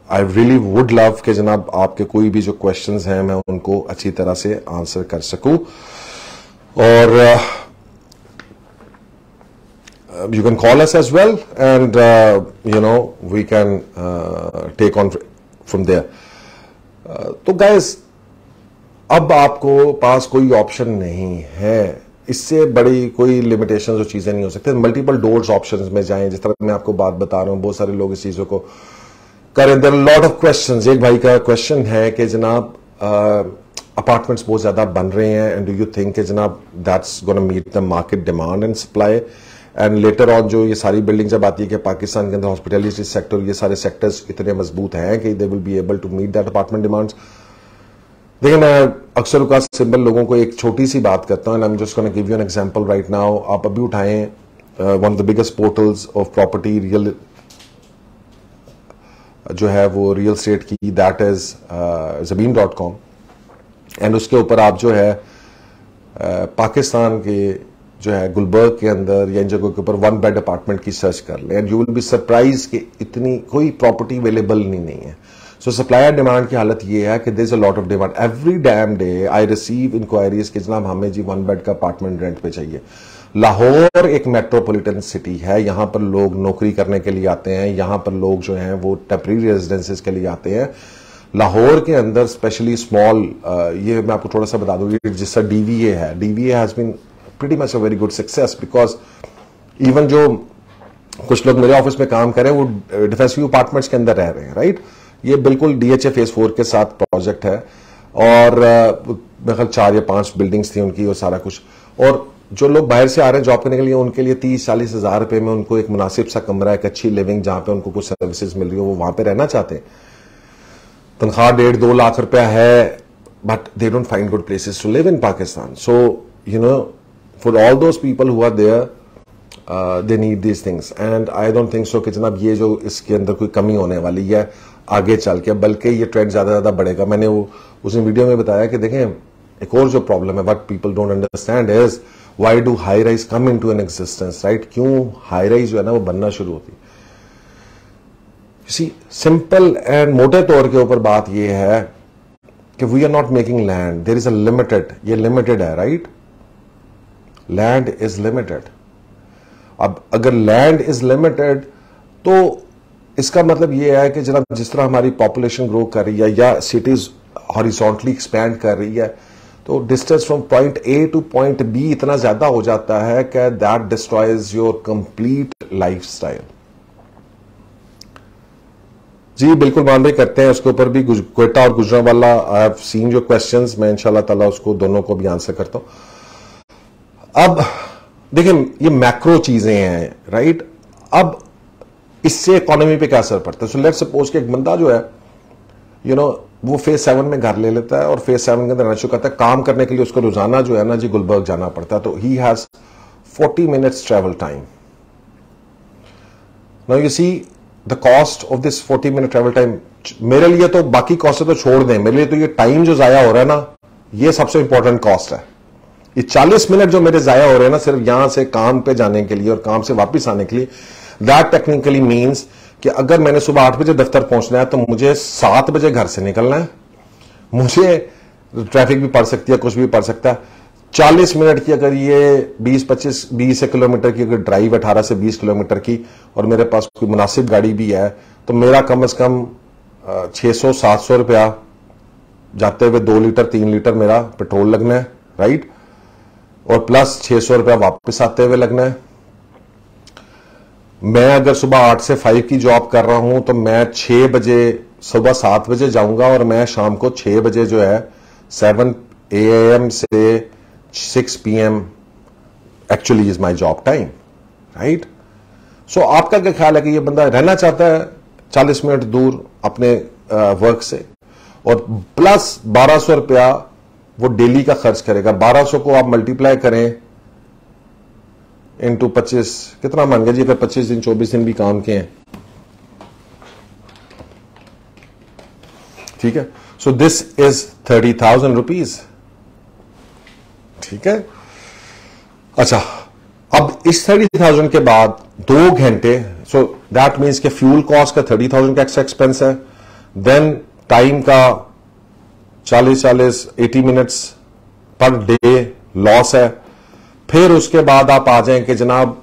I really would love कि जनाब आपके कोई भी जो questions हैं मैं उनको अच्छी तरह से आंसर कर सकूं. और you can call us as well, and you know, we can take on from there. तो guys, अब आपको पास कोई ऑप्शन नहीं है, इससे बड़ी कोई लिमिटेशंस और चीजें नहीं हो सकती. मल्टीपल डोर्स ऑप्शंस में जाएं, जिस तरह मैं आपको बात बता रहा हूं, बहुत सारे लोग इस चीजों को करें. There are lot of questions. एक भाई का क्वेश्चन है कि जनाब अपार्टमेंट्स बहुत ज्यादा बन रहे हैं, एंड डू यू थिंक कि जनाब that's gonna meet the market demand and supply. And later on जो ये सारी बिल्डिंग जब आती है कि पाकिस्तान के अंदर हॉस्पिटैलिटी सेक्टर, ये सारे सेक्टर्स इतने मजबूत हैं कि they will be able to meet that apartment demands. देखिए, मैं अक्सर उका सिंपल लोगों को एक छोटी सी बात करता हूं, and I am just gonna give you an example right now. आप अभी उठाएं one of the biggest portals of property real जो है वो रियल स्टेट की, दैट इज Zamin.com, एंड उसके ऊपर आप जो है पाकिस्तान के जो है गुलबर्ग के अंदर या इन जगहों के ऊपर 1 बेड अपार्टमेंट की सर्च कर लें, and you will be surprise कि इतनी कोई प्रॉपर्टी अवेलेबल नहीं है. सो सप्लाई एंड डिमांड की हालत ये है कि there is a lot of demand every damn day. I receive inquiries कि जनाब हमें जी 1 बेड का अपार्टमेंट रेंट पे चाहिए. लाहौर एक मेट्रोपॉलिटन सिटी है, यहां पर लोग नौकरी करने के लिए आते हैं, यहां पर लोग जो हैं वो टेम्परेरी रेजिडेंसेस के लिए आते हैं. लाहौर के अंदर स्पेशली स्मॉल, ये मैं आपको थोड़ा सा बता दूं, जिसका DVA है, DVA has been pretty much a very good success, because even जो कुछ लोग मेरे ऑफिस में काम करें वो डिफेंसिव अपार्टमेंट्स के अंदर रह रहे हैं, राइट. ये बिल्कुल DHA फेज 4 के साथ प्रोजेक्ट है, और मेरे ख्याल 4 या 5 बिल्डिंग्स थी उनकी और सारा कुछ. और जो लोग बाहर से आ रहे हैं जॉब करने के लिए, उनके लिए 30-40 हजार रुपए में उनको एक मुनासिब सा कमरा, एक अच्छी लिविंग जहां पे उनको कुछ सर्विसेज मिल रही हो, वो वहां पे रहना चाहते हैं. तनख्वाह 1.5-2 लाख रुपया है, but they don't find good places to live in Pakistan. So you know, for all those people who are there, they need these things, and I don't think so कि जनाब ये जो इसके अंदर कोई कमी होने वाली है आगे चल के, बल्कि ये ट्रेंड ज्यादा बढ़ेगा. मैंने वो उस वीडियो में बताया कि देखें, एक और जो प्रॉब्लम है, what people don't understand is why do high rise come into an existence, right? क्यों हाई राइज जो है ना वो बनना शुरू होती. See, सिंपल एंड मोटे तौर के ऊपर बात ये है कि we are not making land, there is a limited, ये लिमिटेड है, राइट. Land is limited. अब अगर लैंड इज लिमिटेड तो इसका मतलब यह है कि जनाब जिस तरह हमारी पॉपुलेशन ग्रो कर रही है या सिटीज हॉरिजॉन्टली एक्सपैंड कर रही है, तो distance from point A to point B इतना ज्यादा हो जाता है कि that destroys your complete lifestyle. जी बिल्कुल, मान भाई करते हैं उसके ऊपर भी. क्वेटा और Gujranwala, I have seen your questions, मैं इंशाल्लाह ताला उसको दोनों को भी आंसर करता हूं. अब देखिए, ये मैक्रो चीजें हैं, राइट. अब इससे इकोनॉमी पे क्या असर पड़ता है. सो लेट्स सपोज कि एक बंदा जो है, यू नो, वो फेज 7 में घर ले लेता है और फेज 7 के अंदर रहना शुरू करता है. काम करने के लिए उसको रोजाना जो है ना जी गुलबर्ग जाना पड़ता है, तो he has 40 minutes travel time. Now you see the cost of this 40 minute travel time. मेरे लिए तो बाकी कॉस्ट तो छोड़ दें, मेरे लिए तो ये टाइम जो जाया हो रहा है ना, ये सबसे इंपॉर्टेंट कॉस्ट है. ये 40 मिनट जो मेरे जाया हो रहे हैं ना सिर्फ यहां से काम पे जाने के लिए और काम से वापस आने के लिए, दैट टेक्निकली मीन्स कि अगर मैंने सुबह 8 बजे दफ्तर पहुंचना है तो मुझे 7 बजे घर से निकलना है, मुझे ट्रैफिक भी पड़ सकती है, कुछ भी पड़ सकता है। 40 मिनट की अगर ये 20 किलोमीटर की अगर ड्राइव 18 से 20 किलोमीटर की और मेरे पास कोई मुनासिब गाड़ी भी है तो मेरा कम से कम 600-700 रुपया जाते हुए 2 लीटर 3 लीटर मेरा पेट्रोल लगना है, राइट, और प्लस 600 रुपया वापस आते हुए लगना है। मैं अगर सुबह 8 से 5 की जॉब कर रहा हूं तो मैं 6 बजे सुबह 7 बजे जाऊंगा और मैं शाम को 6 बजे जो है 7 AM से 6 PM actually is my job time, right. So आपका क्या ख्याल है कि ये बंदा रहना चाहता है 40 मिनट दूर अपने वर्क से और प्लस 1200 रुपया वो डेली का खर्च करेगा। 1200 को आप मल्टीप्लाई करें इंटू 25, कितना मान गया जी, अगर 25 दिन 24 दिन भी काम के हैं, ठीक है। सो दिस इज 30,000 रुपीज, ठीक है। अच्छा, अब इस 30,000 के बाद 2 घंटे, सो दैट मीन्स के फ्यूल कॉस्ट का 30,000 का एक्स्ट्रा एक्सपेंस है, देन टाइम का 80 मिनट्स पर डे लॉस है। फिर उसके बाद आप आ जाएं कि जनाब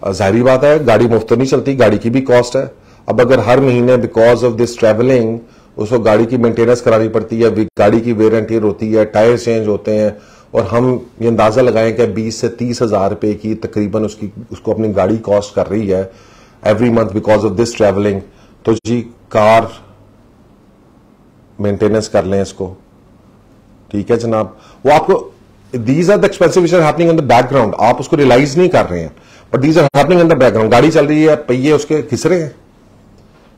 जाहिर बात है गाड़ी मुफ्त नहीं चलती, गाड़ी की भी कॉस्ट है। अब अगर हर महीने बिकॉज ऑफ दिस ट्रैवलिंग उसको गाड़ी की मेंटेनेंस करानी पड़ती है, गाड़ी की वेयर एंड टियर होती है, टायर चेंज होते हैं, और हम ये अंदाजा लगाएं कि 20 से 30 हजार रुपए की तकरीबन उसको अपनी गाड़ी कॉस्ट कर रही है every month because of this travelling. तो जी कार मेंटेनेंस कर लें इसको, ठीक है जनाब। वो आपको these are the expensive which are happening in the background, आप उसको रियलाइज नहीं कर रहे हैं but these are happening in the background. गाड़ी चल रही है, पहिए उसके घिस रहे हैं,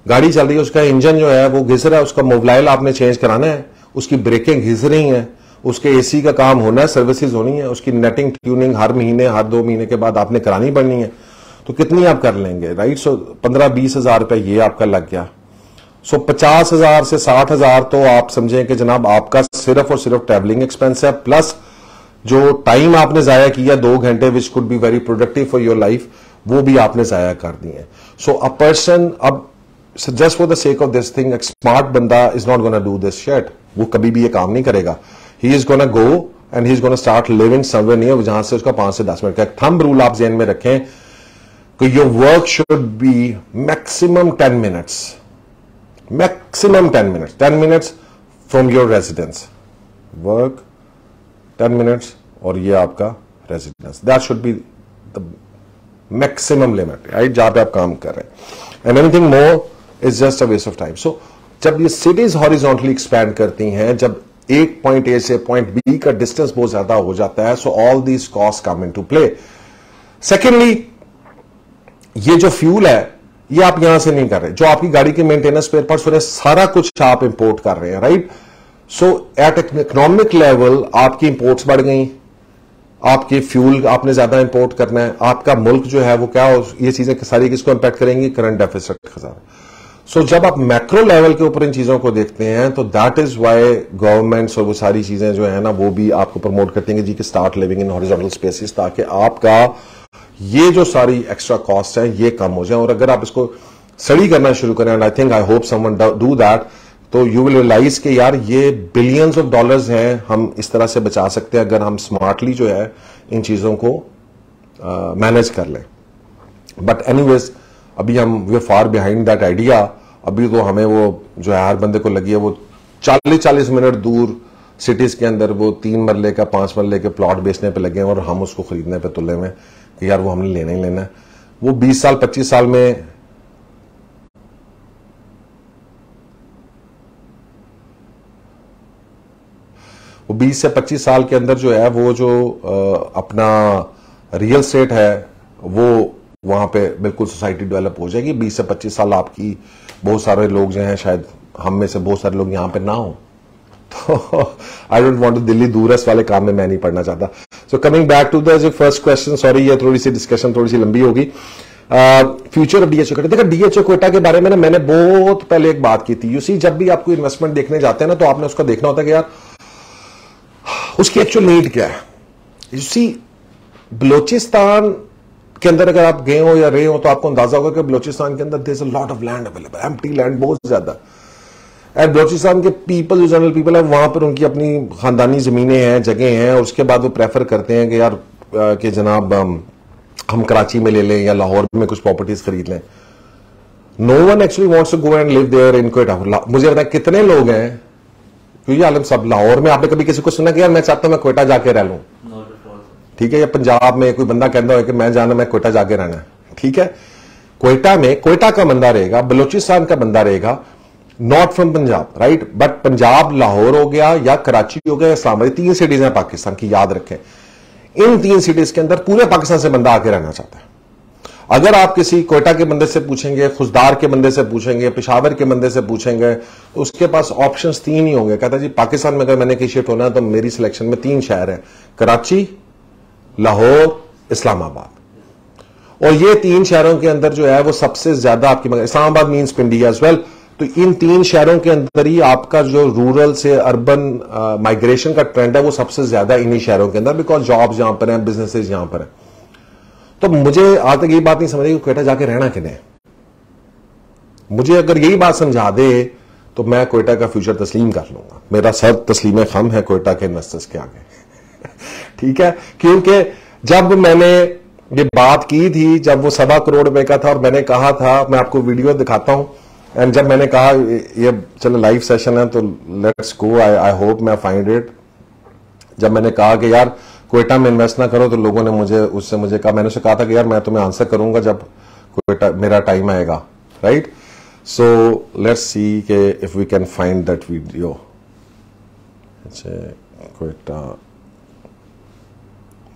गाड़ी चल रही है, उसका इंजन जो है वो घिस रहा है, उसका मोबाइल आपने चेंज कराना है, उसकी ब्रेकें घिस रही हैं, उसके एसी का काम होना है, सर्विसेज होनी है, उसकी नेटिंग ट्यूनिंग हर महीने हर 2 महीने के बाद आपने करानी पड़नी है। तो कितनी आप कर लेंगे, राइट। सो 15-20 हजार रुपए ये आपका लग गया। सो 50 हजार से 60 हजार तो आप समझें कि जनाब आपका सिर्फ और सिर्फ ट्रैवलिंग एक्सपेंस है, प्लस जो टाइम आपने जाया किया 2 घंटे which could be very productive for your life, वो भी आपने जाया कर दिए। सो अ पर्सन, अब just for the sake of this thing, smart बंदा is not gonna do this shit, वो कभी भी ये काम नहीं करेगा। He is gonna go and he is gonna start living somewhere near, जहां से उसका 5 से 10 मिनट का थंब रूल आप ज़हन में रखें कि your work should be maximum 10 minutes, maximum 10 minutes, 10 minutes from your residence, work 10 minutes और ये आपका residence, that should be the maximum limit, right, जहां पे आप काम कर रहे हैं। And anything more is just a waste of time. So जब ये सिटीज हॉरिजॉन्टली एक्सपैंड करती हैं, जब एक पॉइंट ए से पॉइंट बी का डिस्टेंस बहुत ज्यादा हो जाता है, so all these cost come into play. Secondly, ये जो फ्यूल है ये आप यहां से नहीं कर रहे, जो आपकी गाड़ी के मेंटेनेंस स्पेयर पार्ट्स हो रहे हैं सारा कुछ आप इंपोर्ट कर रहे हैं, right. So at economic level आपकी इंपोर्ट्स बढ़ गई, आपके फ्यूल आपने ज्यादा इंपोर्ट करना है, आपका मुल्क जो है वो क्या, ये चीजें सारी किसको इंपैक्ट करेंगी, करंट डेफिसिट खजाना। सो जब आप मैक्रो लेवल के ऊपर इन चीजों को देखते हैं तो दैट इज वाई गवर्नमेंट्स और वो सारी चीजें जो है ना वो भी आपको प्रमोट करते हैं कि जी कि start living in horizontal spaces, ताकि आपका ये जो सारी एक्स्ट्रा कॉस्ट है ये कम हो जाए। और अगर आप इसको स्टडी करना शुरू करें, and I think I hope someone do that, तो यू विल रियलाइज कि यार ये बिलियंस ऑफ डॉलर्स हैं, हम इस तरह से बचा सकते हैं अगर हम स्मार्टली जो है इन चीजों को मैनेज कर लें। बट एनीवेज, अभी हम we far behind that idea. अभी तो हमें वो जो है हर बंदे को लगी है वो 40-40 मिनट दूर सिटीज के अंदर वो 3 मरले का 5 मरले के प्लॉट बेचने पे लगे हैं और हम उसको खरीदने पे तुले में कि यार वो हमने लेना ही लेना है। वो 20 साल 25 साल में वो 20 से 25 साल के अंदर जो है वो जो अपना रियल एस्टेट है वो वहां पे बिल्कुल सोसाइटी डेवलप हो जाएगी। 20 से 25 साल आपकी बहुत सारे लोग जो हैं, शायद हम में से बहुत सारे लोग यहां पे ना हो, तो I don't want to Delhi दूरस्थ वाले काम में मैं नहीं पढ़ना चाहता। So coming back to the first question, sorry ये थोड़ी सी डिस्कशन थोड़ी सी लंबी होगी। फ्यूचर ऑफ डीएचओ क्वेटा, देखा डीएचओ क्वेटा के बारे में मैंने बहुत पहले एक बात की थी। यू सी, जब भी आपको इन्वेस्टमेंट देखने जाते हैं ना तो आपने उसका देखना होता है कि यार उसकी एक्चुअल नीड क्या है। यू सी, बलोचिस्तान के अंदर अगर आप गए हो या रहे हो तो आपको अंदाजा होगा कि बलोचिस्तान के अंदर there is a lot of land available, empty land बहुत ज्यादा। एंड बलोचिस्तान के पीपल जो जनरल पीपल है वहां पर उनकी अपनी खानदानी जमीनें हैं, जगह हैं, और उसके बाद वो प्रेफर करते हैं कि यार कि जनाब हम कराची में ले लें या लाहौर में कुछ प्रॉपर्टीज खरीद लें. No one actually wants to go and live there in Quetta. मुझे पता है कितने लोग हैं, क्योंकि आलम सब लाहौर में आपने कभी किसी को सुना कि यार मैं चाहता हूं मैं क्वेटा जाके रह लूं, ठीक है, या पंजाब में कोई बंदा कहता है कि मैं जाना, मैं क्वेटा जाके रहना है, ठीक है. क्वेटा में क्वेटा का बंदा रहेगा, बलोचिस्तान का बंदा रहेगा, not from Punjab, right. But Punjab Lahore हो गया या कराची हो गया, इस्लामाबाद, 3 सिटीज हैं पाकिस्तान की, याद रखें. इन 3 सिटीज के अंदर पूरे पाकिस्तान से बंदा आके रहना चाहता है. अगर आप किसी क्वेटा के बंदे से पूछेंगे, खुजदार के बंदे से पूछेंगे, पेशावर के बंदे से पूछेंगे, तो उसके पास ऑप्शंस 3 ही होंगे. कहता जी पाकिस्तान में अगर मैंने कहीं शिफ्ट होना है तो मेरी सिलेक्शन में 3 शहर है, कराची, लाहौर, इस्लामाबाद. और ये 3 शहरों के अंदर जो है वो सबसे ज्यादा आपकी, इस्लामाबाद मीन्स पिंडी एज वेल. तो इन 3 शहरों के अंदर ही आपका जो रूरल से अर्बन माइग्रेशन का ट्रेंड है वो सबसे ज्यादा इन्हीं शहरों के अंदर, बिकॉज जॉब्स यहां पर हैं, बिजनेसेस यहां पर हैं. तो मुझे आज तक ये बात नहीं समझ आई कि क्वेटा जाके रहना किने. मुझे अगर यही बात समझा दे तो मैं क्वेटा का फ्यूचर तस्लीम कर लूंगा. मेरा सर तस्लीम खम है क्वेटा के इन्वेस्टर्स के आगे. ठीक है, क्योंकि जब मैंने ये बात की थी, जब वो 1.25 करोड़ रुपए का था, और मैंने कहा था, मैं आपको वीडियो दिखाता हूं, एंड जब मैंने कहा ये चलो लाइव सेशन है तो लेट्स गो, आई होप मैं फाइंड इट. जब मैंने कहा कि यार क्वेटा में इन्वेस्ट ना करो, तो लोगों ने मुझे कहा, मैंने उसे कहा था कि यार मैं तुम्हें आंसर करूंगा जब क्वेटा मेरा टाइम आएगा, राइट. सो लेट्स सी के if we can find that video. Quetta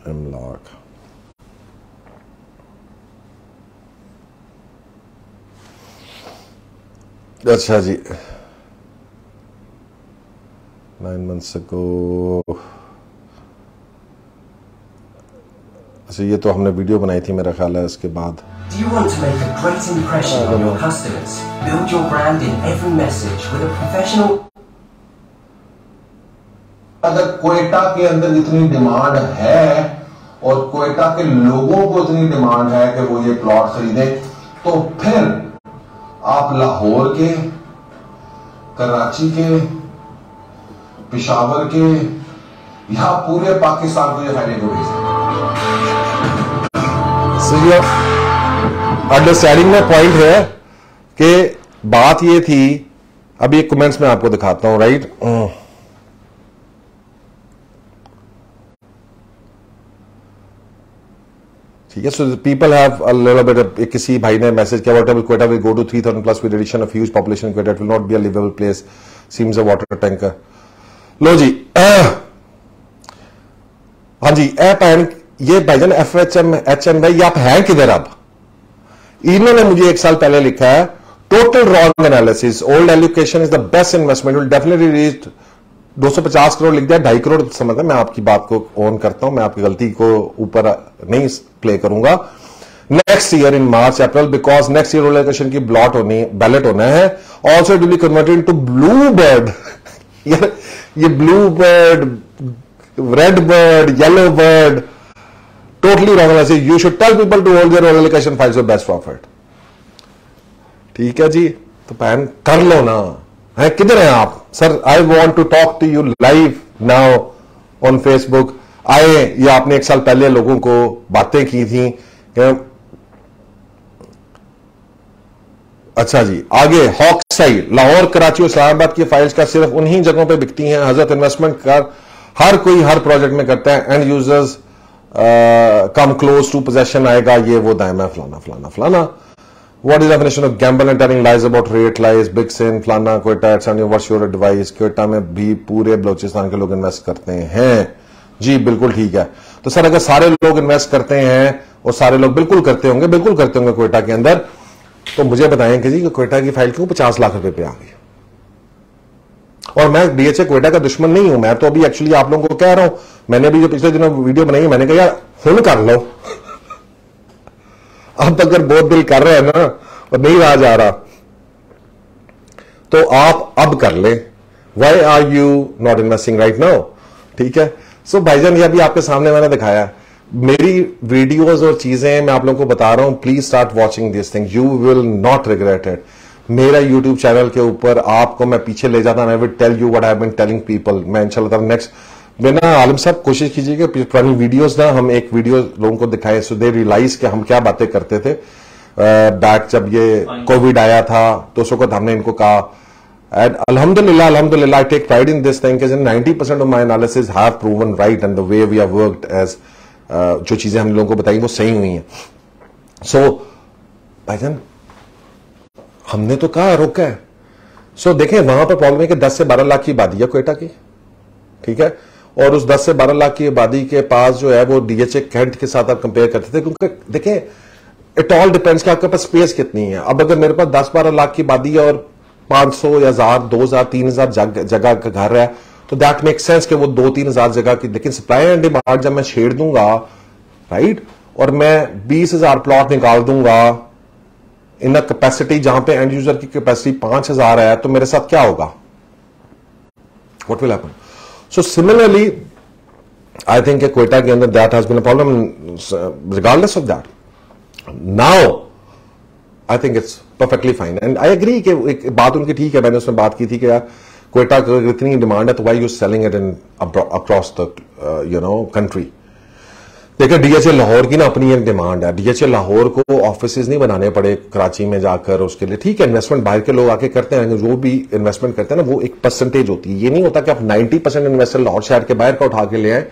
Imlaak, अच्छा जी, 9 months ago. अच्छा, ये तो हमने वीडियो बनाई थी मेरा ख्याल है इसके बाद. Do you want to make a great impression on your customers? Build your brand in every message with a professional. अगर क्वेटा के अंदर इतनी डिमांड है और क्वेटा के लोगों को इतनी डिमांड है कि वो ये प्लॉट खरीदें, तो फिर आप लाहौर के, कराची के, पेशावर के या पूरे पाकिस्तान को ये फायदे को भेज सकते. अंडरस्टैंडिंग में पॉइंट है कि बात ये थी, अभी एक कमेंट्स में आपको दिखाता हूं, राइट. ठीक है, so people have a little bit. किसी भाई ने मैसेज किया, whatever Quetta will go to 3000 plus with addition of huge population Quetta, it will not be a liveable place, seems a water tanker. लो जी, हाँ जी, ये भाईजान FHM भाई, आप हैं किधर? अब इन्होंने मुझे 1 साल पहले लिखा है, total wrong analysis, old education is the best investment, will definitely reach 250 crore लिख दिया, 2.5 करोड़ समझता. मैं आपकी बात को ऑन करता हूं, मैं आपकी गलती को ऊपर नहीं प्ले करूंगा. Next year in March April, because next year allocation की बैलेट होना है. Also it will be converted into blue bird. ये blue bird, red bird, yellow bird, totally wrong. You should tell people to hold their own allocation files for best profit. ठीक है जी, तो pan कर लो ना. है किधर हैं आप? Sir I want to talk to you live now on Facebook. आए, ये आपने 1 साल पहले लोगों को बातें की थी. अच्छा जी, आगे हॉक्साइड, लाहौर, कराची और इस्लामाबाद की फाइल्स का सिर्फ उन्हीं जगहों पे बिकती हैं. हजरत इन्वेस्टमेंट कर हर कोई हर प्रोजेक्ट में करता है. And users come close to possession आएगा, ये वो दायमा, फलाना फलाना फलाना. What is the definition of gamble and telling lies about rate lies, big sin, फलाना, Quetta, etc. What's your advice? Quetta में भी पूरे बलोचिस्तान के लोग इन्वेस्ट करते हैं. जी बिल्कुल ठीक है. तो सर अगर सारे लोग इन्वेस्ट करते हैं और सारे लोग बिल्कुल करते होंगे क्वेटा के अंदर, तो मुझे बताएं कि जी क्वेटा की फाइल क्यों 50 लाख रुपए पे आ गई? और मैं DHA क्वेटा का दुश्मन नहीं हूं. मैं तो अभी एक्चुअली आप लोगों को कह रहा हूं, मैंने भी जो पिछले दिनों वीडियो बनाई, मैंने कहा यार हुन कर लो. अब अगर बहुत दिल कर रहे हैं ना और नहीं रहा जा रहा, तो आप अब कर ले. Why are you not investing right now? ठीक है. सो भाईजान, ये अभी आपके सामने मैंने दिखाया, मेरी वीडियोस और चीजें मैं आप लोगों को बता रहा हूं. Please start watching this thing, you will not regret it. मेरा यूट्यूब चैनल के ऊपर आपको मैं पीछे ले जाता, I will tell you what I have been telling people. मैं इंशाल्लाह नेक्स्ट में ना आलम साहब कोशिश कीजिएगा पुरानी वीडियोस ना हम एक वीडियो लोगों को दिखाएं, सो दे रियलाइज कि हम क्या बातें करते थे बैक जब ये कोविड आया था तो उस वक्त हमने इनको कहा। एंड अल्हम्दुलिल्लाह I take pride in this thing, 90% of my analysis have proven right and the way we have worked as जो चीजें हम लोगों को बताई वो सही हुई हैं। सो भाईजान हमने तो कहा रोका है। सो देखें वहां पर प्रॉब्लम है कि 10 से 12 लाख की आबादी है क्वेटा की, ठीक है, और उस 10 से 12 लाख की आबादी के पास जो है वो डीएचए कैंट के साथ आप कंपेयर करते थे, क्योंकि देखें इट ऑल डिपेंड्स कि आपके पास स्पेस कितनी है। अब अगर मेरे पास 10-12 लाख की आबादी है और 500 या 1000 2000 3000 जगह का घर है तो दैट मेक सेंस कि वो 2-3 हजार जगह की, लेकिन सप्लाई एंड डिमांड जब मैं छेड़ दूंगा राइट, और मैं 20,000 प्लॉट निकाल दूंगा इन कैपेसिटी जहां पे एंड यूजर की कैपेसिटी 5000 है, तो मेरे साथ क्या होगा, what will happen. So similarly I think Quetta के अंदर that has been a problem regardless of that. Now I think it's perfectly fine and I agree कि एक बात उनकी ठीक है, मैंने उसमें बात की थी कि यार क्वेटा की इतनी डिमांड है तो why you selling it in across the country. देखिए डीएचए लाहौर की ना अपनी एक डिमांड है, डीएचए लाहौर को ऑफिसेज नहीं बनाने पड़े कराची में जाकर, उसके लिए ठीक है इन्वेस्टमेंट बाहर के लोग आके करते हैं, जो भी इन्वेस्टमेंट करते हैं ना वो एक परसेंटेज होती है। ये नहीं होता कि आप 90% इन्वेस्टर लाहौर शहर के बाहर का उठा के ले आए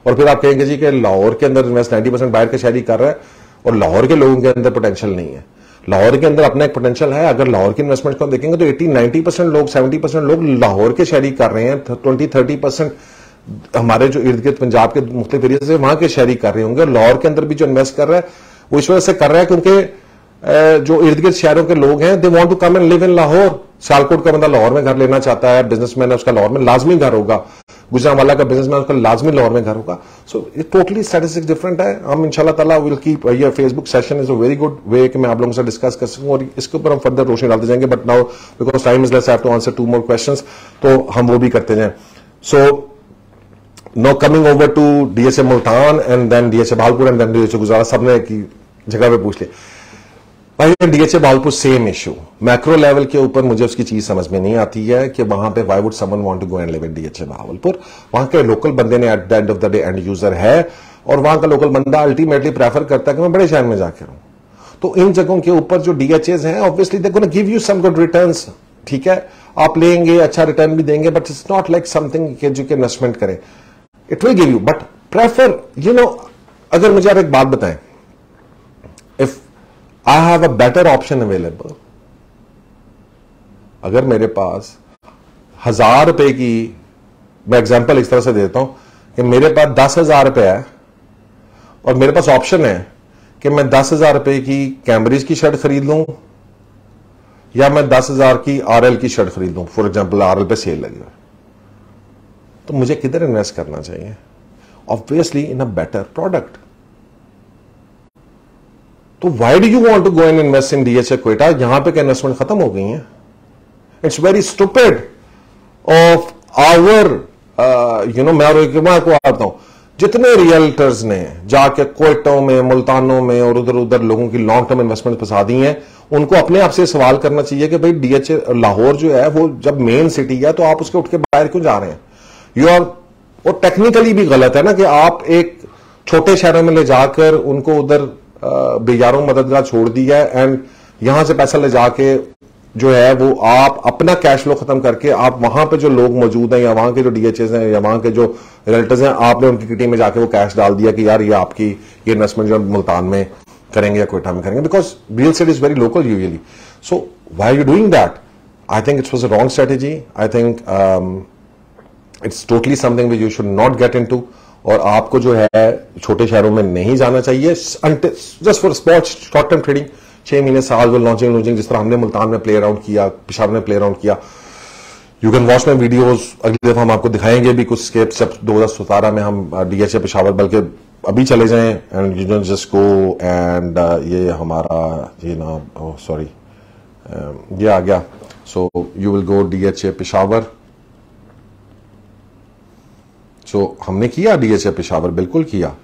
और फिर आप कहेंगे जी कि लाहौर के अंदर इन्वेस्ट 90% बाहर के शहरी कर रहा है और लाहौर के लोगों के अंदर पोटेंशियल नहीं है। लाहौर के अंदर अपना एक पोटेंशियल है। अगर लाहौर की इन्वेस्टमेंट को देखेंगे तो 80-90% लोग 70% लोग लाहौर के शहरी कर रहे हैं, 20-30% हमारे जो इर्द गिर्द पंजाब के मुख्तलिफ एरिया से वहां के शहरी कर रहे होंगे। लाहौर के अंदर भी जो इन्वेस्ट कर रहा है वो इस वजह से कर रहा है क्योंकि जो इर्द गिर्द शहरों के लोग हैं they want to come and live in Lahore. Sialkot का बंदा लाहौर में घर लेना चाहता है, बिजनेसमैन है उसका लाहौर में लाजमी घर होगा, गुजरांवाला का बिजनेसमैन उसका लाजमी लाहौर में घर होगा। So it totally statistics different है। हम इंशाल्लाह ताला विल कीप ये Facebook session is a very good way कि मैं आप लोगों से डिस्कस कर सकूं और इसके ऊपर हम फर्दर रोशनी डालते जाएंगे। But now because time is less I have to answer 2 more questions, तो हम वो भी करते जाएं। So now coming over to DHA Multan and then DHA Bahawalpur and then DHA Gujrat, सबने की जगह पे पूछ लिया। भाई DHA Bahawalpur same issue, macro level के ऊपर मुझे उसकी चीज समझ में नहीं आती है कि वहां पे why would someone want to go and live in DHA Bahawalpur. वहां के लोकल बंदे ने at the end of the day end user है और वहां का लोकल बंदा अल्टीमेटली प्रेफर करता है कि मैं बड़े शहर में जाकर रहूं। तो इन जगहों के ऊपर जो डीएचएस हैं obviously they gonna give you some good returns, ठीक है आप लेंगे अच्छा रिटर्न भी देंगे, but it's not like something जो कि इन्वेस्टमेंट करें। It will give you but prefer अगर मुझे आप एक बात बताएं, if I have a better option available, अगर मेरे पास 1000 रुपए की, मैं एग्जांपल इस तरह से देता हूं कि मेरे पास 10,000 रुपए है और मेरे पास ऑप्शन है कि मैं 10,000 रुपए की कैम्ब्रिज की शर्ट खरीद लूं या मैं 10,000 की आरएल की शर्ट खरीद लूं। फॉर एग्जांपल आरएल पे सेल लगी है, तो मुझे किधर इन्वेस्ट करना चाहिए? Obviously in a better product. तो why do you want to go and invest in DHA Quetta? यहां पे क्या इन्वेस्टमेंट खत्म हो गई है? It's very stupid of our मैं आपको आता हूं, जितने रियल्टर्स ने जाके क्वेटों में मुल्तानों में और उधर उधर लोगों की लॉन्ग टर्म इन्वेस्टमेंट फंसा दी हैं, उनको अपने आप से सवाल करना चाहिए कि भाई डीएचए लाहौर जो है वो जब मेन सिटी है तो आप उसके उठ के बाहर क्यों जा रहे हैं? वो टेक्निकली भी गलत है ना कि आप एक छोटे शहरों में ले जाकर उनको उधर बेयारों मददगार छोड़ दिया है एंड यहां से पैसा ले जाके जो है वो आप अपना कैश फ्लो खत्म करके आप वहां पे जो लोग मौजूद हैं या वहां के जो डीएचएस हैं या वहां के जो रिलेटिव्स हैं आपने उनकी किटी में जाके वो कैश डाल दिया कि यार ये आपकी ये इन्वेस्टमेंट जो मुल्तान में करेंगे या क्वेटा में करेंगे, because real estate is very local usually. So why are you doing that? I think it was a wrong strategy. I think it's totally something which you should not get into, और आपको जो है छोटे शहरों में नहीं जाना चाहिए just for spot short term trading. 6 महीने साल जो लॉन्चिंग जिस तरह हमने मुल्तान में प्ले अराउंड किया, पेशावर में प्ले अराउंड किया। You can watch my videos, अगली दफा हम आपको दिखाएंगे भी कुछ स्टेप्स। जब 2017 में हम डीएचए पेशावर, बल्कि अभी चले जाएं and you just go and ये हमारा ये ना सॉरी ये आ गया। So you will go DHA Peshawar. So हमने किया डीएचए पेशावर, बिल्कुल किया,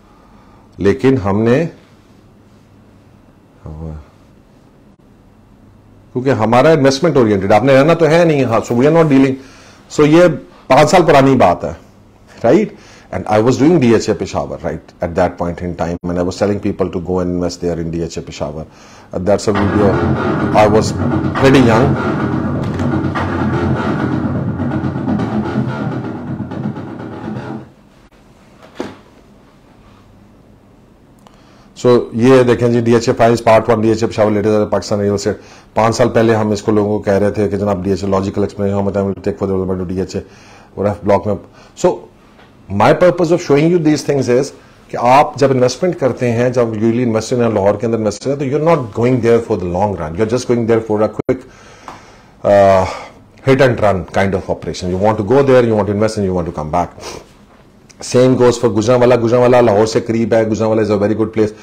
लेकिन हमने क्योंकि हमारा इन्वेस्टमेंट ओरिएंटेड, आपने रहना तो है नहीं, हाँ, so we are not dealing, so ये 5 साल पुरानी बात है, right? And I was doing DHA Peshawar right at that point in time, and I was telling people to go and invest there in DHA Peshawar. That's a video. I was pretty young. So ये देखें जी, DHA files part 1, DHA Peshawar latest Pakistan real estate. 5 साल पहले हम इसको लोगों को कह रहे थे कि जनाब DHA logical explanation how much time will take for development of DHA और एफ ब्लॉक में। So my purpose of showing you these things is कि आप जब इन्वेस्टमेंट करते हैं, जब यूजली इन्वेस्टर हैं लाहौर के अंदर इन्वेस्टर हैं, तो you are not going there for the long run, you are just going there for a quick hit and run kind of operation. You want to go there, you want to invest and you want to come back. Same goes for Gujranwala. Gujranwala Lahore से करीब है, Gujranwala is a very good place,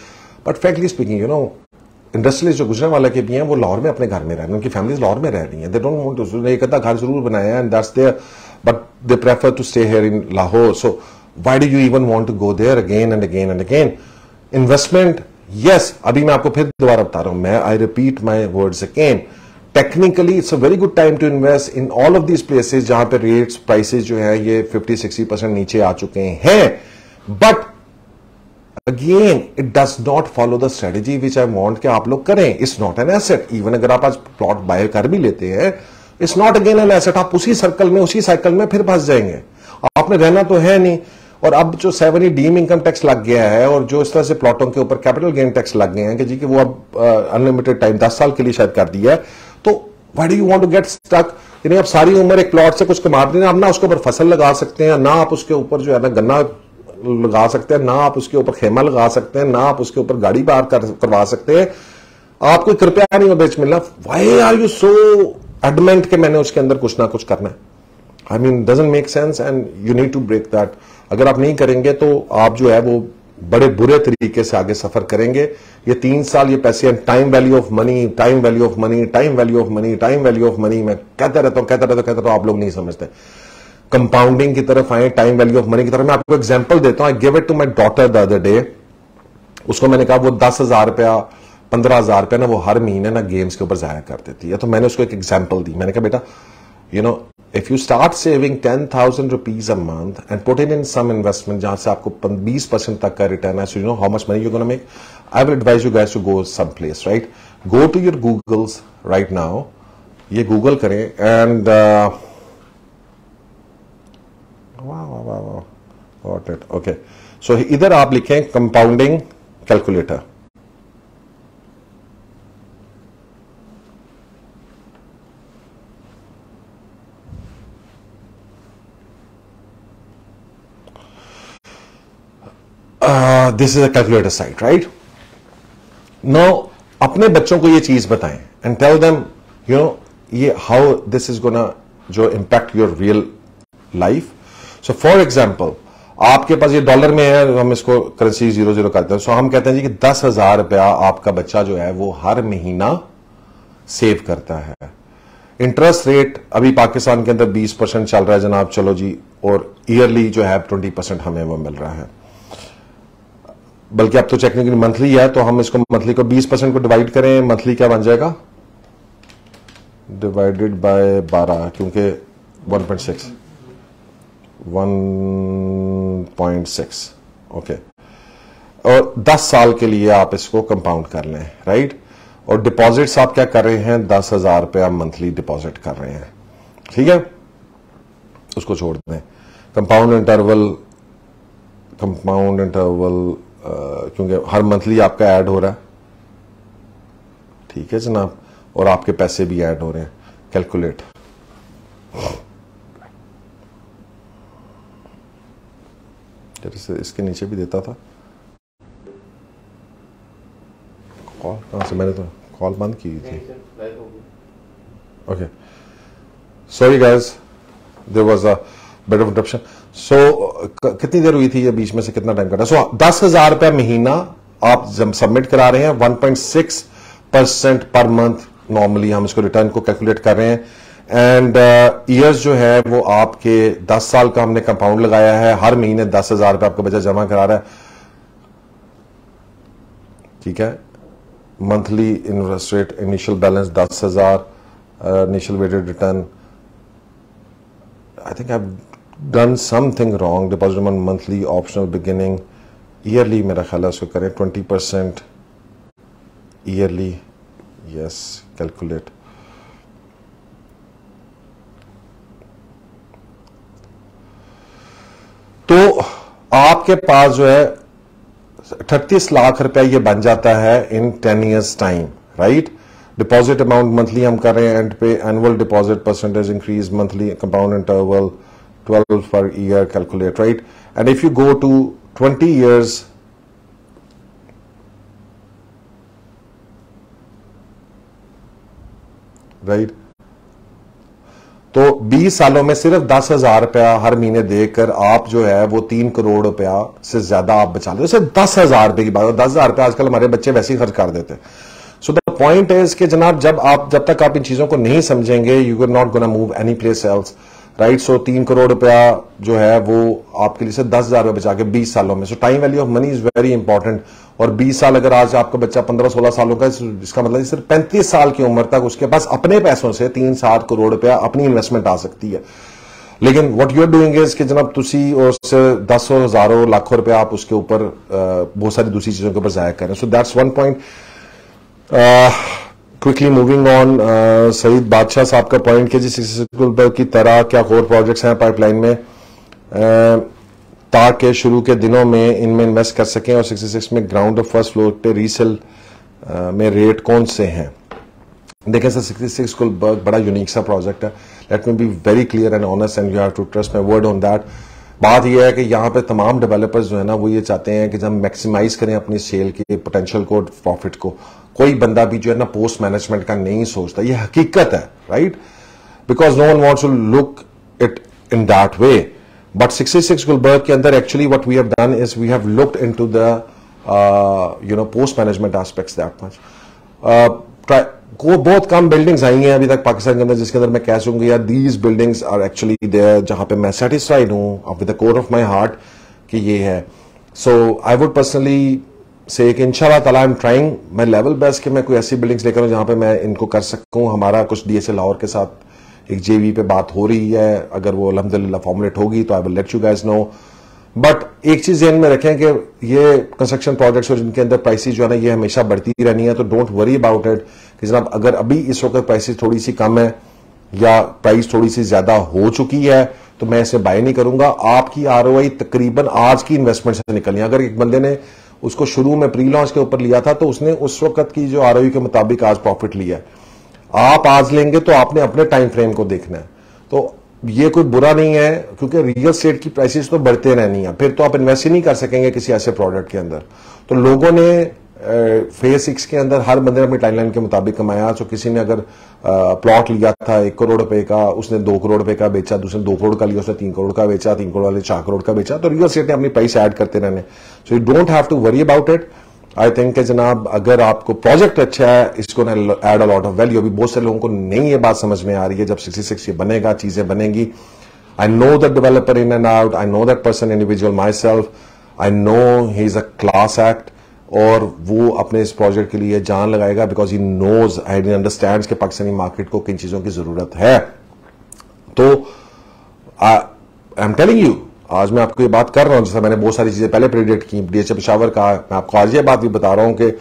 but frankly speaking, you know, industrialist जो गुजरांवाला के भी हैं वो लाहौर में अपने घर में रह रहे हैं, उनकी फैमिलीज लाहौर में रह रही हैं, दे डोंट वांट टू, एक अद्धा घर जरूर बनाया है and that's there, but they prefer to stay here in Lahore. So why do you even want to go there again and again and again? Investment, yes, अभी मैं आपको फिर दोबारा बता रहा हूं, मैं I repeat my words again. Technically, it's a very good time to invest in all of these places जहां पे rates, prices जो है ये 50-60% नीचे आ चुके हैं, but again, it does not follow the strategy which I want कि आप लोग करें. It's not an asset. Even अगर आप आज प्लॉट बाय कर भी लेते हैं, it's not again an asset. आप उसी सर्कल में, उसी साइकिल में फिर फंस जाएंगे। आपने रहना तो है नहीं, और अब जो 7 डीम इनकम टैक्स लग गया है और जो इस तरह से प्लॉटों के ऊपर कैपिटल गेन टैक्स लग गए हैं कि जी कि वो अब अनलिमिटेड टाइम 10 साल के लिए शायद कर दिया है, तो why do you want to get stuck? यानी आप सारी उम्र एक प्लॉट से कुछ कमा रहे हैं, आप ना उसके ऊपर फसल लगा सकते हैं, ना आप उसके ऊपर जो है ना गन्ना लगा सकते हैं, ना आप उसके ऊपर खेमा लगा सकते हैं, ना आप उसके ऊपर गाड़ी पार करवा सकते हैं, आपको 1 रुपया नहीं बेच मिलना। Why are you so adamant कि मैंने उसके अंदर कुछ ना कुछ करना है? I mean, doesn't make sense and you need to break that. अगर आप नहीं करेंगे तो आप जो है वो बड़े बुरे तरीके से आगे सफर करेंगे। ये 3 साल ये पैसे, time value of money, time value of money, time value of money, time value of money, मैं कहता रहता हूं, आप लोग नहीं समझते। कंपाउंडिंग की तरफ आए, टाइम वैल्यू ऑफ मनी की तरफ। मैं आपको एग्जांपल देता हूं, I give it to my daughter the other day. उसको मैंने कहा वो 10,000 रुपया 15,000 रुपया ना वो हर महीने ना गेम्स के ऊपर जाया कर देती है, तो मैंने उसको एक एग्जाम्पल दी। मैंने कहा बेटा, you know, if you start saving 10,000 rupees a month and put it in some investment जहां से आपको 20% तक का रिटर्न है, so you know how much money you're going to make, I will advise you guys to go someplace, right? Go to your Googles right now, ये Google करें and wow, got it, okay. So इधर आप लिखें compounding calculator, this is a calculator site, right? Now अपने बच्चों को ये चीज बताएं and tell them, you know, ये हाउ दिस इज गोना जो impact your real life. So for example, आपके पास ये डॉलर में है, हम इसको करेंसी 00 करते हैं, सो हम कहते हैं जी कि 10,000 रुपया आपका बच्चा जो है वो हर महीना सेव करता है। इंटरेस्ट रेट अभी पाकिस्तान के अंदर 20% चल रहा है जनाब, चलो जी, और ईयरली जो है 20% हमें वो मिल रहा है, बल्कि अब तो टेक्निकली मंथली है, तो हम इसको मंथली को 20% को डिवाइड करें, मंथली क्या बन जाएगा, डिवाइडेड बाय 12, क्योंकि 1.6 ओके, और 10 साल के लिए आप इसको कंपाउंड कर लें, राइट? और डिपॉजिट्स आप क्या कर रहे हैं, 10,000 रुपया मंथली डिपॉजिट कर रहे हैं, ठीक है? उसको छोड़ दें। कंपाउंड इंटरवल क्योंकि हर मंथली आपका ऐड हो रहा है, ठीक है जनाब, और आपके पैसे भी ऐड हो रहे हैं। कैलकुलेट, इसके नीचे भी देता था कॉल, कहां से? मैंने तो कॉल बंद की थी। Okay, sorry guys, there was a bit of interruption. So कितनी देर हुई थी ये, बीच में से कितना टाइम कटा? सो 10,000 रुपया महीना आप जब सबमिट करा रहे हैं, 1.6% पर मंथ नॉर्मली हम इसको रिटर्न को कैलकुलेट कर रहे हैं, एंड ईयर्स जो है वो आपके 10 साल का हमने कंपाउंड लगाया है, हर महीने 10,000 रुपया आपका बच्चा जमा करा रहा है, ठीक है? Monthly interest rate, initial balance 10,000, initial weighted return. I think I have done something wrong. Deposit amount monthly, optional beginning, yearly मेरा ख्याल है उसको करें 20% ईयरली. Yes, calculate. तो आपके पास जो है 38 लाख रुपया ये बन जाता है in 10 years time, right. Deposit amount monthly हम कर रहे हैं एंड पे. Annual deposit percentage increase monthly compound interval 12 per year, calculate, right. And if you go to 20 years, right, तो 20 सालों में सिर्फ 10,000 रुपया हर महीने देकर आप जो है वो 3 करोड़ रुपया से ज्यादा आप बचा लेते. सिर्फ 10,000 रुपए की बात है. 10,000 रुपया आजकल हमारे बच्चे वैसे ही खर्च कर देते हैं. सो द पॉइंट इज कि जनाब जब तक आप इन चीजों को नहीं समझेंगे, you are not gonna move any place else, right. So 3 crore रुपया जो है वो आपके लिए सिर्फ 10,000 रुपया बचा के 20 सालों में. सो time value of money is very important. और 20 साल अगर आज आपका बच्चा 15-16 सालों का, इसका मतलब सिर्फ 35 साल की उम्र तक उसके पास अपने पैसों से 3-7 करोड़ रुपया अपनी इन्वेस्टमेंट आ सकती है. लेकिन what you are doing is कि जनाब तुसी उससे 10 हजारों लाखों रुपया आप उसके ऊपर बहुत सारी दूसरी चीजों के ऊपर जाया करें. So that's one point. Quickly moving on, Saeed Badshah Sahab का पॉइंट कि जिस की तरह क्या और प्रोजेक्ट्स हैं पाइपलाइन में ताकि शुरू के दिनों में इनमें इन्वेस्ट कर सकें, और 66 में ग्राउंड ऑफ फर्स्ट फ्लोर पे रीसेल में रेट कौन से हैं. देखें सर, 66 गुलबर्ग बड़ा यूनिक सा प्रोजेक्ट है. Let me be very clear and honest and you have to trust my word on that. बात यह है कि यहाँ पे तमाम डेवलपर्स जो है ना वो ये चाहते हैं कि जब हम मैक्सिमाइज करें अपनी सेल के पोटेंशियल को, प्रॉफिट को. कोई बंदा भी जो है ना पोस्ट मैनेजमेंट का नहीं सोचता. ये हकीकत है, right, because no one wants to look it in that way. But 66 Gulberg के अंदर actually what we have done is we have looked into the post management aspects that much. को बहुत कम बिल्डिंग्स आई हैं अभी तक पाकिस्तान के अंदर जिसके अंदर मैं कह सकूंगा यार these buildings are actually there, जहां पे मैं सेटिस्फाइड हूं with the core of my heart कि ये है. सो आई वुड पर्सनली से कि इंशाल्लाह ताला I am trying my level best कि मैं कोई ऐसी बिल्डिंग्स लेकर जहां पे मैं इनको कर सकूं. हमारा कुछ DSA लाहौर के साथ एक JV पे बात हो रही है. अगर वो अल्हम्दुलिल्लाह फॉर्मुलेट होगी तो I will let you guys know. But एक चीज ध्यान में रखें कि ये कंस्ट्रक्शन प्रोजेक्ट्स और जिनके अंदर प्राइसेस जो है ना ये हमेशा बढ़ती रहनी है. तो डोंट वरी अबाउट इट कि जनाब अगर अभी इस वक्त प्राइसेस थोड़ी सी कम है या प्राइस थोड़ी सी ज्यादा हो चुकी है तो मैं इसे बाय नहीं करूंगा. आपकी ROI तकरीबन आज की इन्वेस्टमेंट से निकलनी है. अगर एक बंदे ने उसको शुरू में प्री लॉन्च के ऊपर लिया था तो उसने उस वक्त की जो ROI के मुताबिक आज प्रॉफिट लिया है. आप आज लेंगे तो आपने अपने टाइम फ्रेम को देखना है. तो ये कोई बुरा नहीं है क्योंकि रियल एस्टेट की प्राइसेस तो बढ़ते रहनी है. फिर तो आप इन्वेस्ट ही नहीं कर सकेंगे किसी ऐसे प्रोडक्ट के अंदर. तो लोगों ने फेज 6 के अंदर हर बंदे ने अपनी टाइमलाइन के मुताबिक कमाया. तो किसी ने अगर प्लॉट लिया था 1 करोड़ रुपए का, उसने 2 करोड़ रुपए का बेचा, दूसरे 2 करोड़ का लिया, उसने 3 करोड़ का बेचा, 3 करोड़ वाले 4 करोड़ का बेचा. तो रियल एस्टेट ने अपनी प्राइस ऐड करते रहने. So you don't have to worry about it. I think कि जनाब अगर आपको प्रोजेक्ट अच्छा है इसको add a lot of value. अभी बहुत से लोगों को नहीं ये बात समझ में आ रही है. जब 66 ये बनेगा चीजें बनेंगी. I know the developer in and out. I know that person individual myself. I know he is a class act और वो अपने इस प्रोजेक्ट के लिए जान लगाएगा because he knows and he understands कि पाकिस्तानी मार्केट को किन चीजों की जरूरत है. तो आई एम टेलिंग यू, आज मैं आपको ये बात कर रहा हूं जैसे मैंने बहुत सारी चीजें पहले प्रेडिक्ट की DHA पेशावर का. मैं आपको आज ये बात भी बता रहा हूं कि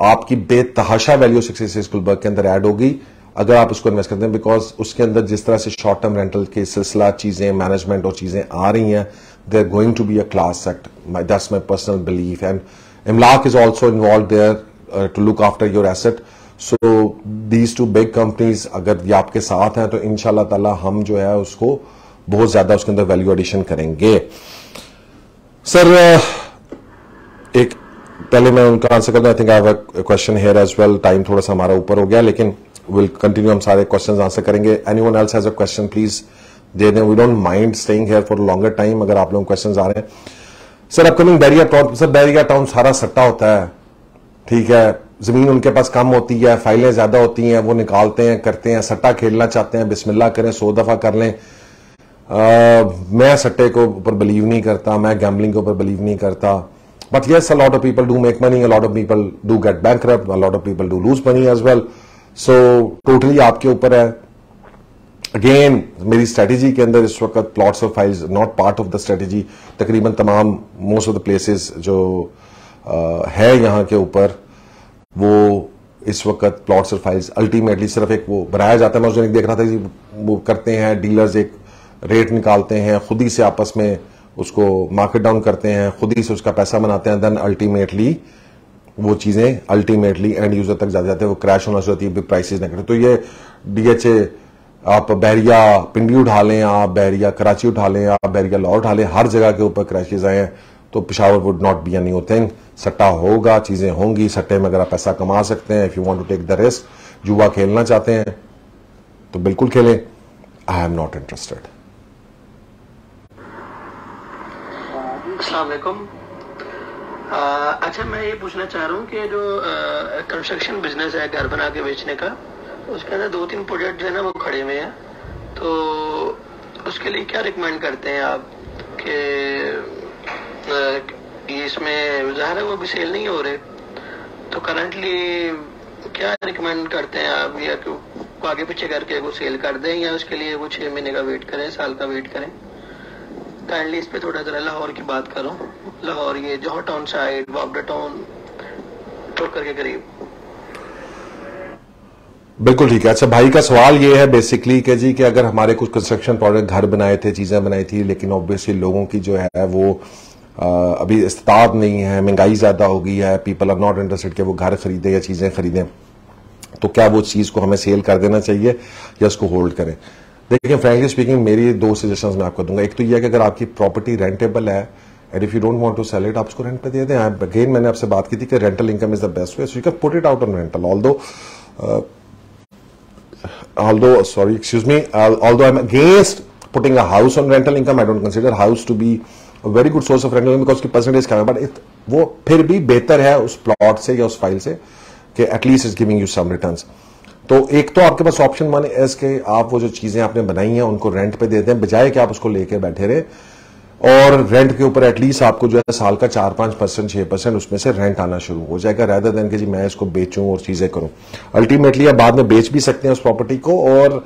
आपकी बेतहाशा वैल्यू 66 गुलबर्ग के अंदर ऐड होगी अगर आप उसको इन्वेस्ट करते हैं. बिकॉज उसके अंदर जिस तरह से शॉर्ट टर्म रेंटल के सिलसिला चीजें मैनेजमेंट और चीजें आ रही हैं, they are going to be a class act. That's my personal belief. And Imlaak is also involve there to look after your asset. So these two big companies अगर ये आपके साथ हैं तो इंशाल्लाह ताला हम जो है उसको बहुत ज्यादा उसके अंदर वैल्यू एडिशन करेंगे. सर एक पहले मैं उनका आंसर करता हूं. I think I have a question here as well. Time थोड़ा सा हमारा ऊपर हो गया लेकिन विल कंटिन्यू, हम सारे क्वेश्चंस आंसर करेंगे. Anyone else has a question please दे दें. We don't mind staying here for longer time अगर आप लोग क्वेश्चंस आ रहे हैं. Sir upcoming Bahria town. Sir Bahria town सारा सट्टा होता है, ठीक है. जमीन उनके पास कम होती है, फाइलें ज्यादा होती हैं, वो निकालते हैं, करते हैं. सट्टा खेलना चाहते हैं, बिस्मिल्लाह करें, 100 दफा कर लें. मैं सट्टे को ऊपर बिलीव नहीं करता, मैं गैम्बलिंग के ऊपर बिलीव नहीं करता. But yes, a lot of people do make money, a lot of people do get bankrupt, a lot of people do lose money as well. So totally आपके ऊपर है. Again, मेरी strategy के अंदर इस वक्त plots और files not part of the strategy. तकरीबन तमाम most of the places जो है यहाँ के ऊपर वो इस वक्त प्लॉट्स और फाइल्स अल्टीमेटली सिर्फ एक वो बनाया जाता है. मैं उस दिन देख रहा था कि वो करते हैं, डीलर्स एक रेट निकालते हैं, खुद ही से आपस में उसको मार्केट डाउन करते हैं, खुद ही से उसका पैसा बनाते हैं, देन अल्टीमेटली वो चीजें अल्टीमेटली एंड यूजर तक जाते जाते वो क्रैश होना शुरू होती है, प्राइसेस नहीं करते. तो ये डीएचए आप बहरिया पिंडी उठा लें, आप बहरिया कराची उठा लें, आप बहरिया लाहौर उठा लें, हर जगह के ऊपर क्रैशेज आए हैं. तो Peshawar would not be a new thing. सट्टा होगा, चीजें होंगी, सट्टे में अगर आप पैसा कमा सकते हैं, if you want to take the risk, जुआ खेलना चाहते हैं तो बिल्कुल खेलें. I am not interested. अस्सलाम वालेकुम. अच्छा, मैं ये पूछना चाह रहा हूँ कि जो कंस्ट्रक्शन बिजनेस है घर बना के बेचने का, उसके अंदर 2-3 प्रोजेक्ट जो है ना वो खड़े हुए हैं, तो उसके लिए क्या रिकमेंड करते हैं आप कि इसमें ज़ाहिर है वो भी सेल नहीं हो रहे, तो करंटली क्या रिकमेंड करते हैं आप, या कि आगे पीछे करके वो सेल कर दें या उसके लिए वो 6 महीने का वेट करें, साल का वेट करें? काइंडली इस पे थोड़ा जरा लाहौर की बात करो. लाहौर ये जौहर टाउन साइड, वापडा टाउन, ठोकर के करीब. बिल्कुल ठीक है. अच्छा, भाई का सवाल ये है बेसिकली कि जी कि अगर हमारे कुछ कंस्ट्रक्शन प्रोडक्ट घर बनाए थे, चीजें बनाई थी, लेकिन ऑब्वियसली लोगों की जो है वो अभी इस्तात नहीं है, महंगाई ज्यादा हो गई है, पीपल आर नॉट इंटरेस्टेड कि वो घर खरीदे या चीजें खरीदें, तो क्या वो चीज को हमें सेल कर देना चाहिए या उसको होल्ड करें? देखिए, फ्रैंकली स्पीकिंग मेरी 2 सजेशंस मैं आपको दूंगा. एक तो यह है कि अगर आपकी प्रॉपर्टी रेंटेबल है and if you don't want to sell it, आप उसको रेंट पे दे दें. अगेन मैंने आपसे बात की थी कि rental income is the best way, so you can put it out on rental. Although I'm against putting a house on rental income, I don't consider house to be a very good source of rental income because उसकी percentage कम है, but वो फिर भी बेहतर है उस plot से या उस फाइल से कि at least is giving you some returns. तो एक तो आपके पास ऑप्शन 1 है कि आप वो जो चीजें आपने बनाई हैं उनको रेंट पे दे दें, बजाय कि आप उसको लेके बैठे रहे, और रेंट के ऊपर एटलीस्ट आपको जो है साल का 4-5%, 6% उसमें से रेंट आना शुरू हो जाएगा, रेदर देन कि जी मैं इसको बेचूं और चीजें करूं. अल्टीमेटली आप बाद में बेच भी सकते हैं उस प्रॉपर्टी को, और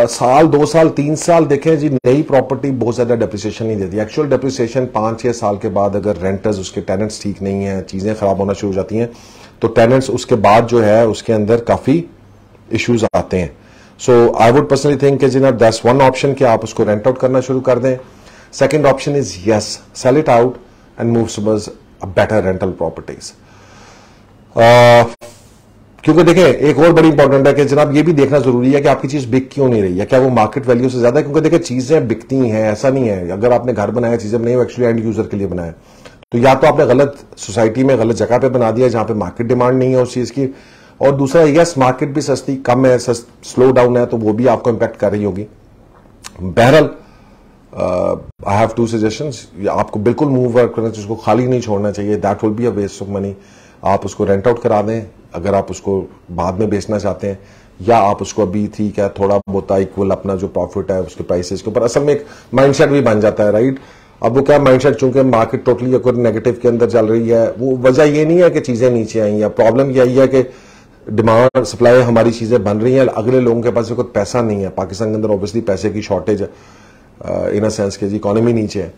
साल 2 साल 3 साल देखें जी, नई प्रॉपर्टी बहुत ज्यादा डेप्रिसिएशन नहीं देती. एक्चुअल डेप्रिसिएशन 5-6 साल के बाद अगर रेंटर्स उसके टेनेंट्स ठीक नहीं है, चीजें खराब होना शुरू हो जाती हैं, तो टेनेंट्स उसके बाद जो है उसके अंदर काफी इश्यूज आते हैं. सो आई वुड पर्सनली थिंक कि जनाब दैट्स वन ऑप्शन कि आप उसको रेंट आउट करना शुरू कर दें. Second option is yes, sell it out and move towards a better rental properties. क्योंकि देखें, एक और बड़ी इंपॉर्टेंट है कि जनाब ये भी देखना जरूरी है कि आपकी चीज बिक क्यों नहीं रही है, क्या वो मार्केट वैल्यू से ज्यादा है? क्योंकि देखिए चीजें बिकती हैं, ऐसा नहीं है. अगर आपने घर बनाया, चीजें बनाई, वो एक्चुअली एंड यूजर के लिए बनाया, तो या तो आपने गलत सोसाइटी में गलत जगह पे बना दिया जहां पे मार्केट डिमांड नहीं है उस चीज की, और दूसरा यस मार्केट भी सस्ती कम है, स्लो डाउन है, तो वो भी आपको इंपैक्ट कर रही होगी. बहरहाल आई हैव 2 सजेशंस. आपको बिल्कुल मूव वर्क करना चाहिए, उसको खाली नहीं छोड़ना चाहिए, that will be a waste of money. आप उसको रेंट आउट करा दें अगर आप उसको बाद में बेचना चाहते हैं, या आप उसको अभी ठीक है थोड़ा बहुत इक्वल अपना जो प्रॉफिट है उसके प्राइसेस के ऊपर. असल में एक माइंडसेट भी बन जाता है, राइट? अब वो क्या माइंडसेट, चूंकि मार्केट टोटली अगर नेगेटिव के अंदर चल रही है, वो वजह ये नहीं है कि चीजें नीचे आई है, प्रॉब्लम यही है कि डिमांड सप्लाई हमारी चीजें बन रही हैं, अगले लोगों के पास कोई पैसा नहीं है. पाकिस्तान के अंदर ऑब्वियसली पैसे की शॉर्टेज है इन अ सेंस के जी इकोनॉमी नीचे है,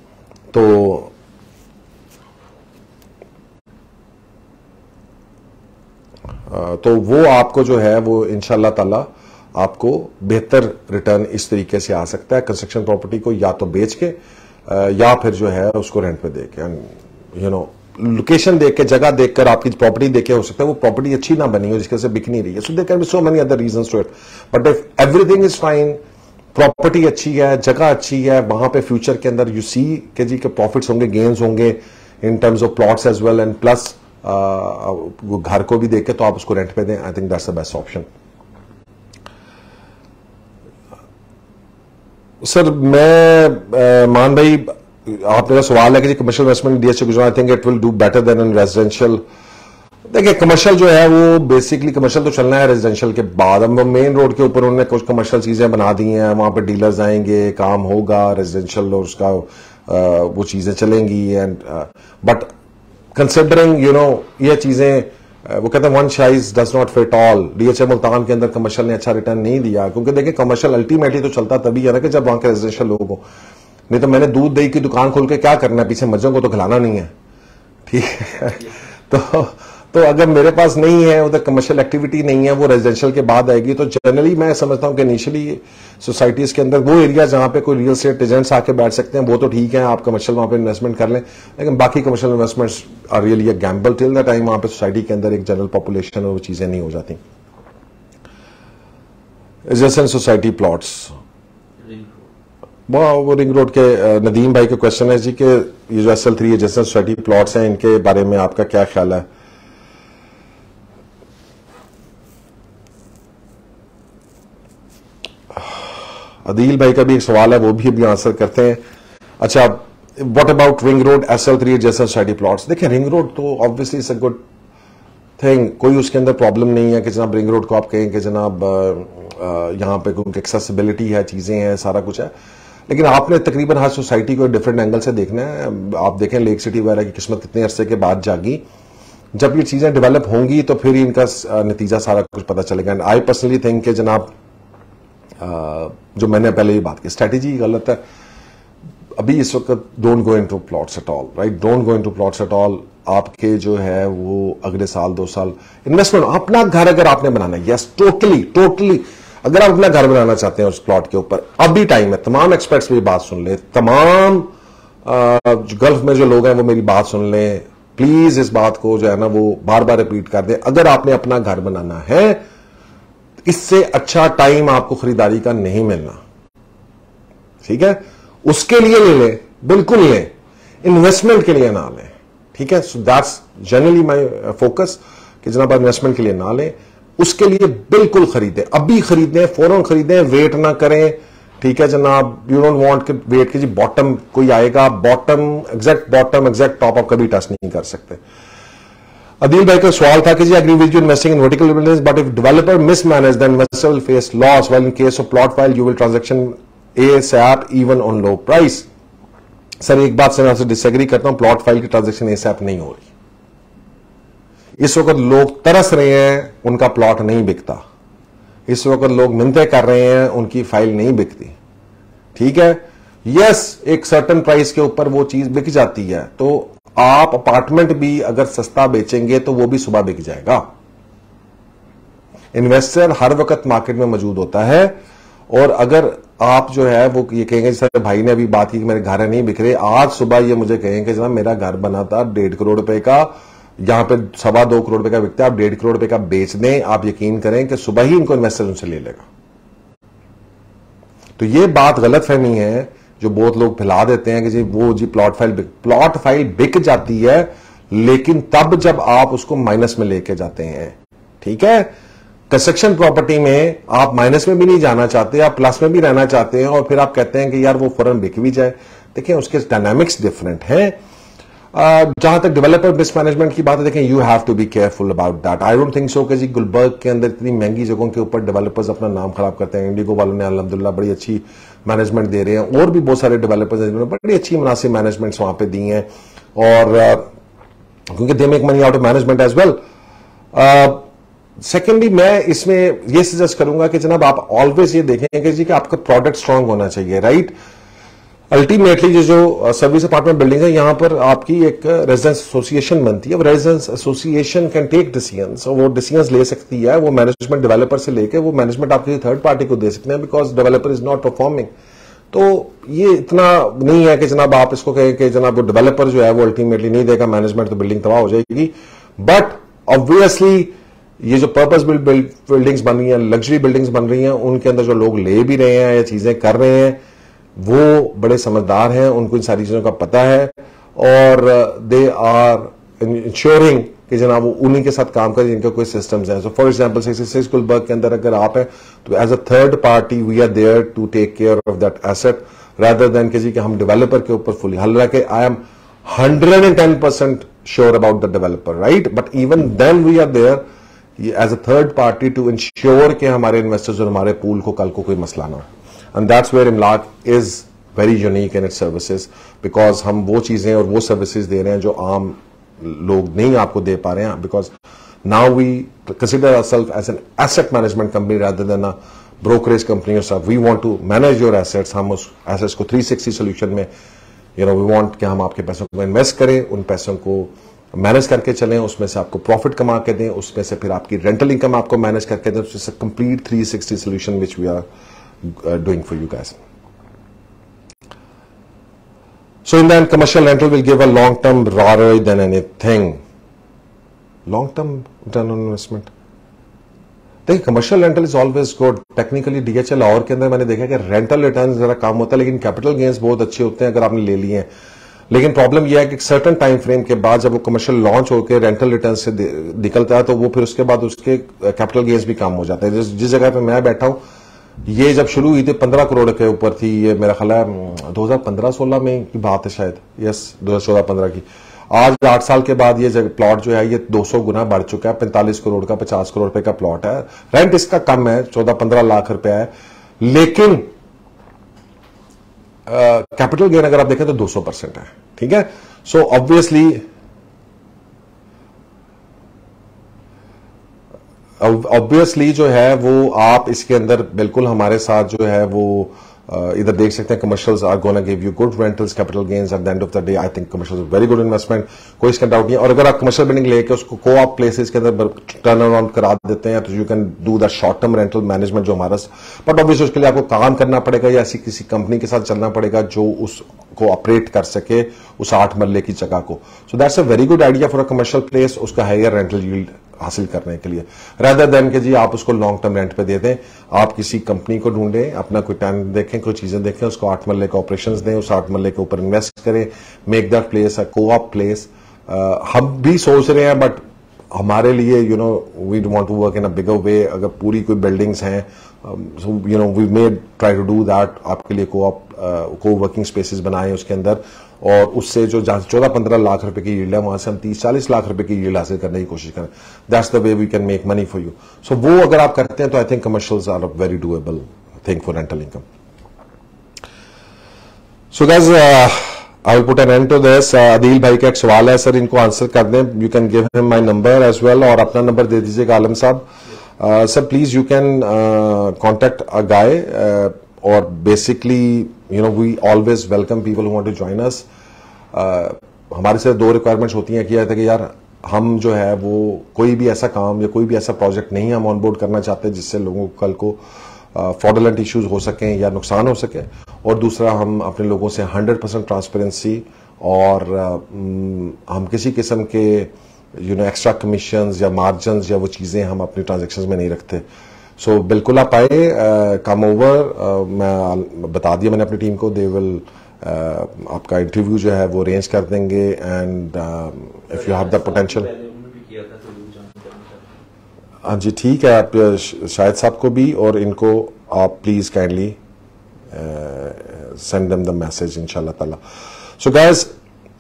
तो वो आपको जो है वो इंशाल्लाह ताला आपको बेहतर रिटर्न इस तरीके से आ सकता है कंस्ट्रक्शन प्रॉपर्टी को या तो बेच के या फिर जो है उसको रेंट पे दे के. यू नो लोकेशन देख के, जगह देखकर आपकी प्रॉपर्टी देख के हो सकता है वो प्रॉपर्टी अच्छी ना बनी हो जिसके से बिक नहीं रही है. So there can be so many other reasons to it, but if everything is fine, property अच्छी है, जगह अच्छी है, वहां पे फ्यूचर के अंदर यू सी के जी के प्रॉफिट्स होंगे, गेन्स होंगे in terms of plots as well, and plus घर को भी देख के तो आप उसको रेंट पे दें. I think that's the best option. Sir मैं मान भाई आपका सवाल है कि commercial investment DHA Gujarat, I think it will do better then in residential. देखिए कमर्शियल जो है वो बेसिकली कमर्शियल तो चलना है रेजिडेंशियल के बाद. अब मेन रोड के ऊपर उन्होंने कुछ कमर्शियल चीजें बना दी हैं, वहां पे डीलर्स आएंगे, काम होगा रेजिडेंशियल और उसका वो चीजें चलेंगी. एंड बट कंसिडरिंग ये चीजें, वो कहते हैं one size does not fit all. DHA Multan के अंदर कमर्शियल ने अच्छा रिटर्न नहीं दिया, क्योंकि देखिए कमर्शियल अल्टीमेटली तो चलता तभी है ना कि जब वहां के रेजिडेंशियल लोग हो। नहीं तो मैंने दूध दही की दुकान खोल के क्या करना है, पीछे मज्जों को तो खिलाना नहीं है, ठीक है। तो अगर मेरे पास नहीं है, उधर कमर्शियल एक्टिविटी नहीं है, वो रेजिडेंशियल के बाद आएगी, तो जनरली मैं समझता हूं कि इनिशियली सोसाइटीज के अंदर वो एरिया जहां पे कोई रियल एस्टेट एजेंट्स आके बैठ सकते हैं वो तो ठीक है, आप कमर्शियल वहां पे इन्वेस्टमेंट कर लें, लेकिन बाकी commercial investments are really a gamble till the time वहां पे सोसाइटी के अंदर एक जनरल पॉपुलेशन और वो चीजें नहीं हो जाती। एडजेसेंट सोसाइटी प्लॉट्स, वो रिंग रोड के नदीम भाई के क्वेश्चन है जी कि ये जो SL3 एडजेसेंट सोसाइटी प्लॉट्स हैं, इनके बारे में आपका क्या ख्याल है? अदील भाई का भी एक सवाल है, वो भी अभी आंसर करते हैं। अच्छा, what about ring road SL3 adjacent society plots? देखिए रिंग रोड तो obviously it's a good thing, कोई उसके अंदर प्रॉब्लम नहीं है कि जनाब रिंग रोड को आप कहें कि जनाब यहां पे कोई एक्सेसिबिलिटी है, चीजें हैं, सारा कुछ है, लेकिन आपने तकरीबन हर सोसाइटी को डिफरेंट एंगल से देखना है। आप देखें लेक सिटी वगैरह की किस्मत कितने अरसे के बाद जागी, जब ये चीजें डेवलप होंगी तो फिर इनका नतीजा सारा कुछ पता चलेगा। एंड आई पर्सनली थिंक कि जनाब जो मैंने पहले ही बात की, स्ट्रेटेजी गलत है अभी इस वक्त। Don't go into plots at all, right, don't go into plots at all. आपके जो है वो अगले साल 2 साल इन्वेस्टमेंट, अपना घर अगर आपने बनाना है, यस टोटली अगर आप अपना घर बनाना चाहते हैं उस प्लॉट के ऊपर, अभी टाइम है। तमाम एक्सपर्ट्स मेरी बात सुन ले, तमाम गल्फ में जो लोग हैं वो मेरी बात सुन लें प्लीज। इस बात को जो है ना वो बार बार रिपीट कर दें, अगर आपने अपना घर बनाना है, इससे अच्छा टाइम आपको खरीदारी का नहीं मिलना, ठीक है। उसके लिए ले लें, बिल्कुल लें, इन्वेस्टमेंट के लिए ना लें, ठीक है। So that's generally my focus कि जनाब इन्वेस्टमेंट के लिए ना लें, उसके लिए बिल्कुल खरीदें, अभी खरीदें, फौरन खरीदें, वेट ना करें, ठीक है जनाब। यू डोंट वांट वेट के जी बॉटम कोई आएगा, बॉटम एग्जैक्ट टॉप आप कभी टच नहीं कर सकते। अदील भाई का सवाल था कि जी agree with you investing in vertical buildings, but if developer mismanage the investor will face loss, while in case of plot file you will transaction ASAP even on low price. Sir एक बात से मैं आपसे disagree करता हूं, plot file की transaction ASAP नहीं हो रही। इस वक्त लोग तरस रहे हैं, उनका प्लॉट नहीं बिकता। इस वक्त लोग मिन्नतें कर रहे हैं, उनकी फाइल नहीं बिकती, ठीक है। यस, एक सर्टेन प्राइस के ऊपर वो चीज बिक जाती है, तो आप अपार्टमेंट भी अगर सस्ता बेचेंगे तो वो भी सुबह बिक जाएगा। इन्वेस्टर हर वक्त मार्केट में मौजूद होता है, और अगर आप जो है वो ये कहेंगे, सर भाई ने अभी बात की कि मेरे घर नहीं बिक रहे, आज सुबह ये मुझे कहेंगे जनाब मेरा घर बना था 1.5 करोड़ रुपए का, यहां पे 2.25 करोड़ रुपए का बिकता है, आप 1.5 करोड़ रुपए का बेच दें, आप यकीन करें कि सुबह ही इनको इन्वेस्टर उनसे ले लेगा। तो ये बात गलत फहमी है जो बहुत लोग फैला देते हैं कि जी वो जी प्लॉट फाइल बिक जाती है, लेकिन तब जब आप उसको माइनस में लेके जाते हैं, ठीक है। कंस्ट्रक्शन प्रॉपर्टी में आप माइनस में भी नहीं जाना चाहते, आप प्लस में भी रहना चाहते हैं, और फिर आप कहते हैं कि यार वो फौरन बिक भी जाए। देखिए उसके डायनामिक्स डिफरेंट हैं। जहां तक डेवलपर मिसमैनेजमेंट की बात है, देखें you have to be careful about that. I don't think so कि जी गुलबर्ग के अंदर इतनी महंगी जगहों के ऊपर डेवलपर्स अपना नाम खराब करते हैं। इंडिगो वालों ने अल्हम्दुलिल्लाह बड़ी अच्छी मैनेजमेंट दे रहे हैं, और भी बहुत सारे डेवलपर्स हैं जिन्होंने बड़ी अच्छी मुनासिब मैनेजमेंट्स वहां पे दी हैं, और क्योंकि they make money out of management as well. Secondly मैं इसमें यह सजेस्ट करूंगा कि जनाब आप ऑलवेज ये देखेंगे जी कि आपका प्रोडक्ट स्ट्रांग होना चाहिए, राइट। अल्टीमेटली जो सर्विस अपार्टमेंट बिल्डिंग है, यहां पर आपकी एक रेजिडेंस एसोसिएशन बनती है। Residence association can take decisions, वो डिसीजंस ले सकती है, वो मैनेजमेंट डेवलपर से लेके वो मैनेजमेंट आप किसी थर्ड पार्टी को दे सकते हैं, because developer is not performing. तो ये इतना नहीं है कि जनाब आप इसको कहें कि जनाब वो डेवलपर जो है वो अल्टीमेटली नहीं देगा मैनेजमेंट, तो बिल्डिंग तबाह हो जाएगी। बट ऑब्वियसली ये जो पर्पस बिल्डिंग्स बन रही हैं, लग्जरी बिल्डिंग्स बन रही हैं, उनके अंदर जो लोग ले भी रहे हैं या चीजें कर रहे हैं वो बड़े समझदार हैं, उनको इन सारी चीजों का पता है, और दे आर इंश्योरिंग कि जनाब वो उन्हीं के साथ काम करें जिनके कोई सिस्टम्स हैं। सो फॉर एग्जांपल 66 गुलबर्ग के अंदर अगर आप हैं तो as a third party we are there to take care of that asset, rather than कि हम डेवलपर के ऊपर फुली। हालांकि I am 110% sure about the developer, right, but even then we are there as a third party to ensure कि हमारे investors और हमारे pool को कल को कोई मसला ना हो। And that's where Imlaak is very unique in its services, because हम वो चीजें और वो सर्विसेज दे रहे हैं जो आम लोग नहीं आपको दे पा रहे हैं, because now we consider ourself as an asset management company rather than a brokerage company और stuff. We want to manage your assets. हम उस एसेट्स को 360 सोल्यूशन में वी वांट कि हम आपके पैसों को इन्वेस्ट करें, उन पैसों को मैनेज करके चलें, उसमें से आपको प्रॉफिट कमा के दें, उसमें से फिर आपकी रेंटल इनकम आपको मैनेज करके दें. It's a complete 360 solution which we are doing for you guys. So in the end, commercial rental will give a long-term ROI than anything. Long-term return on investment. देखिए, commercial rental is always good. Technically DHL और के अंदर मैंने देखा कि rental return जरा कम होता है, लेकिन कैपिटल गेन्स बहुत अच्छे होते हैं अगर आपने ले लिए हैं. लेकिन प्रॉब्लम यह है कि सर्टेन टाइम फ्रेम के बाद जब वो कमर्शियल लॉन्च होकर रेंटल रिटर्न से निकलता है तो वो फिर उसके बाद उसके कैपिटल गेन्स भी कम हो जाते हैं. जिस जगह पे मैं बैठा हूं, ये जब शुरू हुई थी 15 करोड़ के ऊपर थी. ये मेरा ख्याल है 2015-16 में की बात है शायद, यस 2014-15 की. आज 8 साल के बाद ये प्लॉट जो है ये 200 गुना बढ़ चुका है. 45 करोड़ का 50 करोड़ रुपए का प्लॉट है. रेंट इसका कम है, 14-15 लाख रुपया है, लेकिन कैपिटल गेन अगर आप देखें तो 200% है. ठीक है. सो ऑब्वियसली जो है वो आप इसके अंदर बिल्कुल हमारे साथ जो है वो इधर देख सकते हैं. Commercials are gonna give you good rentals, capital gains at the end of the day. I think commercials very good investment, कोई इसका डाउट नहीं है. और अगर आप कमर्शियल बिल्डिंग लेके उसको को-ऑप प्लेसेस के अंदर टर्न अराउंड करा देते हैं तो you can do the short term rental management जो हमारा. बट ऑब्वियसली उसके लिए आपको काम करना पड़ेगा या ऐसी किसी कंपनी के साथ चलना पड़ेगा जो उसको ऑपरेट कर सके उस 8 मरले की जगह को. So that's a very good idea for a commercial place, उसका हायर रेंटल यील्ड हासिल करने के लिए, रादर देन कि जी आप उसको लॉन्ग टर्म रेंट पे दे दें. आप किसी कंपनी को ढूंढें, अपना कोई टाइम देखें, कोई चीजें देखें, उसको 8 मरले के ऑपरेशंस दें, उस 8 मरले के ऊपर इन्वेस्ट करें, make that place a co-op place. हम भी सोच रहे हैं, बट हमारे लिए we want to work in a bigger way. अगर पूरी कोई बिल्डिंग्स हैं, we may try to do that. आपके लिए को वर्किंग स्पेसेस बनाए उसके अंदर, और उससे जो 14-15 लाख रुपए की यील्ड है वहां से हम 30-40 लाख रुपए की यील्ड हासिल करने की कोशिश करें. That's the way we can make money for you. So वो अगर आप करते हैं तो I think commercials are a very doable thing for rental income. So guys, I will put an end to this. Adeel भाई का एक सवाल है सर, इनको आंसर कर दें. You can give him my number as well, और अपना नंबर दे दीजिएगा आलम साहब. Sir please you can contact a guy, और basically we always welcome people who want to join us. हमारे से 2 रिक्वायरमेंट्स होती हैं कि यार हम जो है वो कोई भी ऐसा काम या कोई भी ऐसा प्रोजेक्ट नहीं हम ऑन बोर्ड करना चाहते जिससे लोगों को कल को फ्रॉडुलेंट इश्यूज हो सकें या नुकसान हो सके. और दूसरा, हम अपने लोगों से 100% ट्रांसपेरेंसी, और हम किसी किस्म के एक्स्ट्रा कमीशंस या मार्जिन्स या वो चीजें हम अपनी ट्रांजेक्शंस में नहीं रखते. सो बिल्कुल आप आए, कम ओवर. मैं बता दिया मैंने अपनी टीम को, दे विल आपका इंटरव्यू जो है वो अरेंज कर देंगे. And if you have the potential. हाँ जी ठीक है, आप शाहिद साहब को भी और इनको आप please kindly send them the message inshallah ta'ala. So guys,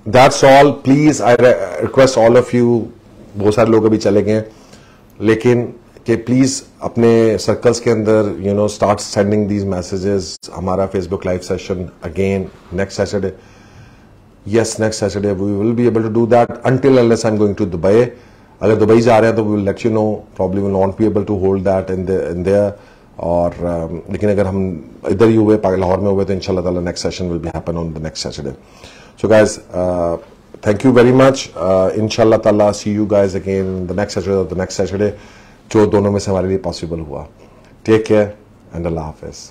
that's all. Please I request all of you, बहुत सारे लोग अभी चले गए, लेकिन कि प्लीज अपने सर्कल्स के अंदर स्टार्ट सेंडिंग दीज मैसेजेस. हमारा Facebook live session again next Saturday. Yes, next Saturday we will be able to do that until unless I am going to Dubai. अगर दुबई जा रहे हैं तो we will let you know, probably will not be able to hold that in there. और लेकिन अगर हम इधर ही हुए, लाहौर में हुए, तो इंशाल्लाह ताला next session will be happen on the next Saturday. So guys, thank you very much. इंशाल्लाह ताला see you guys again the next Saturday और द नेक्स्ट सैटरडे, जो दोनों में से हमारे लिए पॉसिबल हुआ. टेक केयर एंड अल्लाह हाफिज.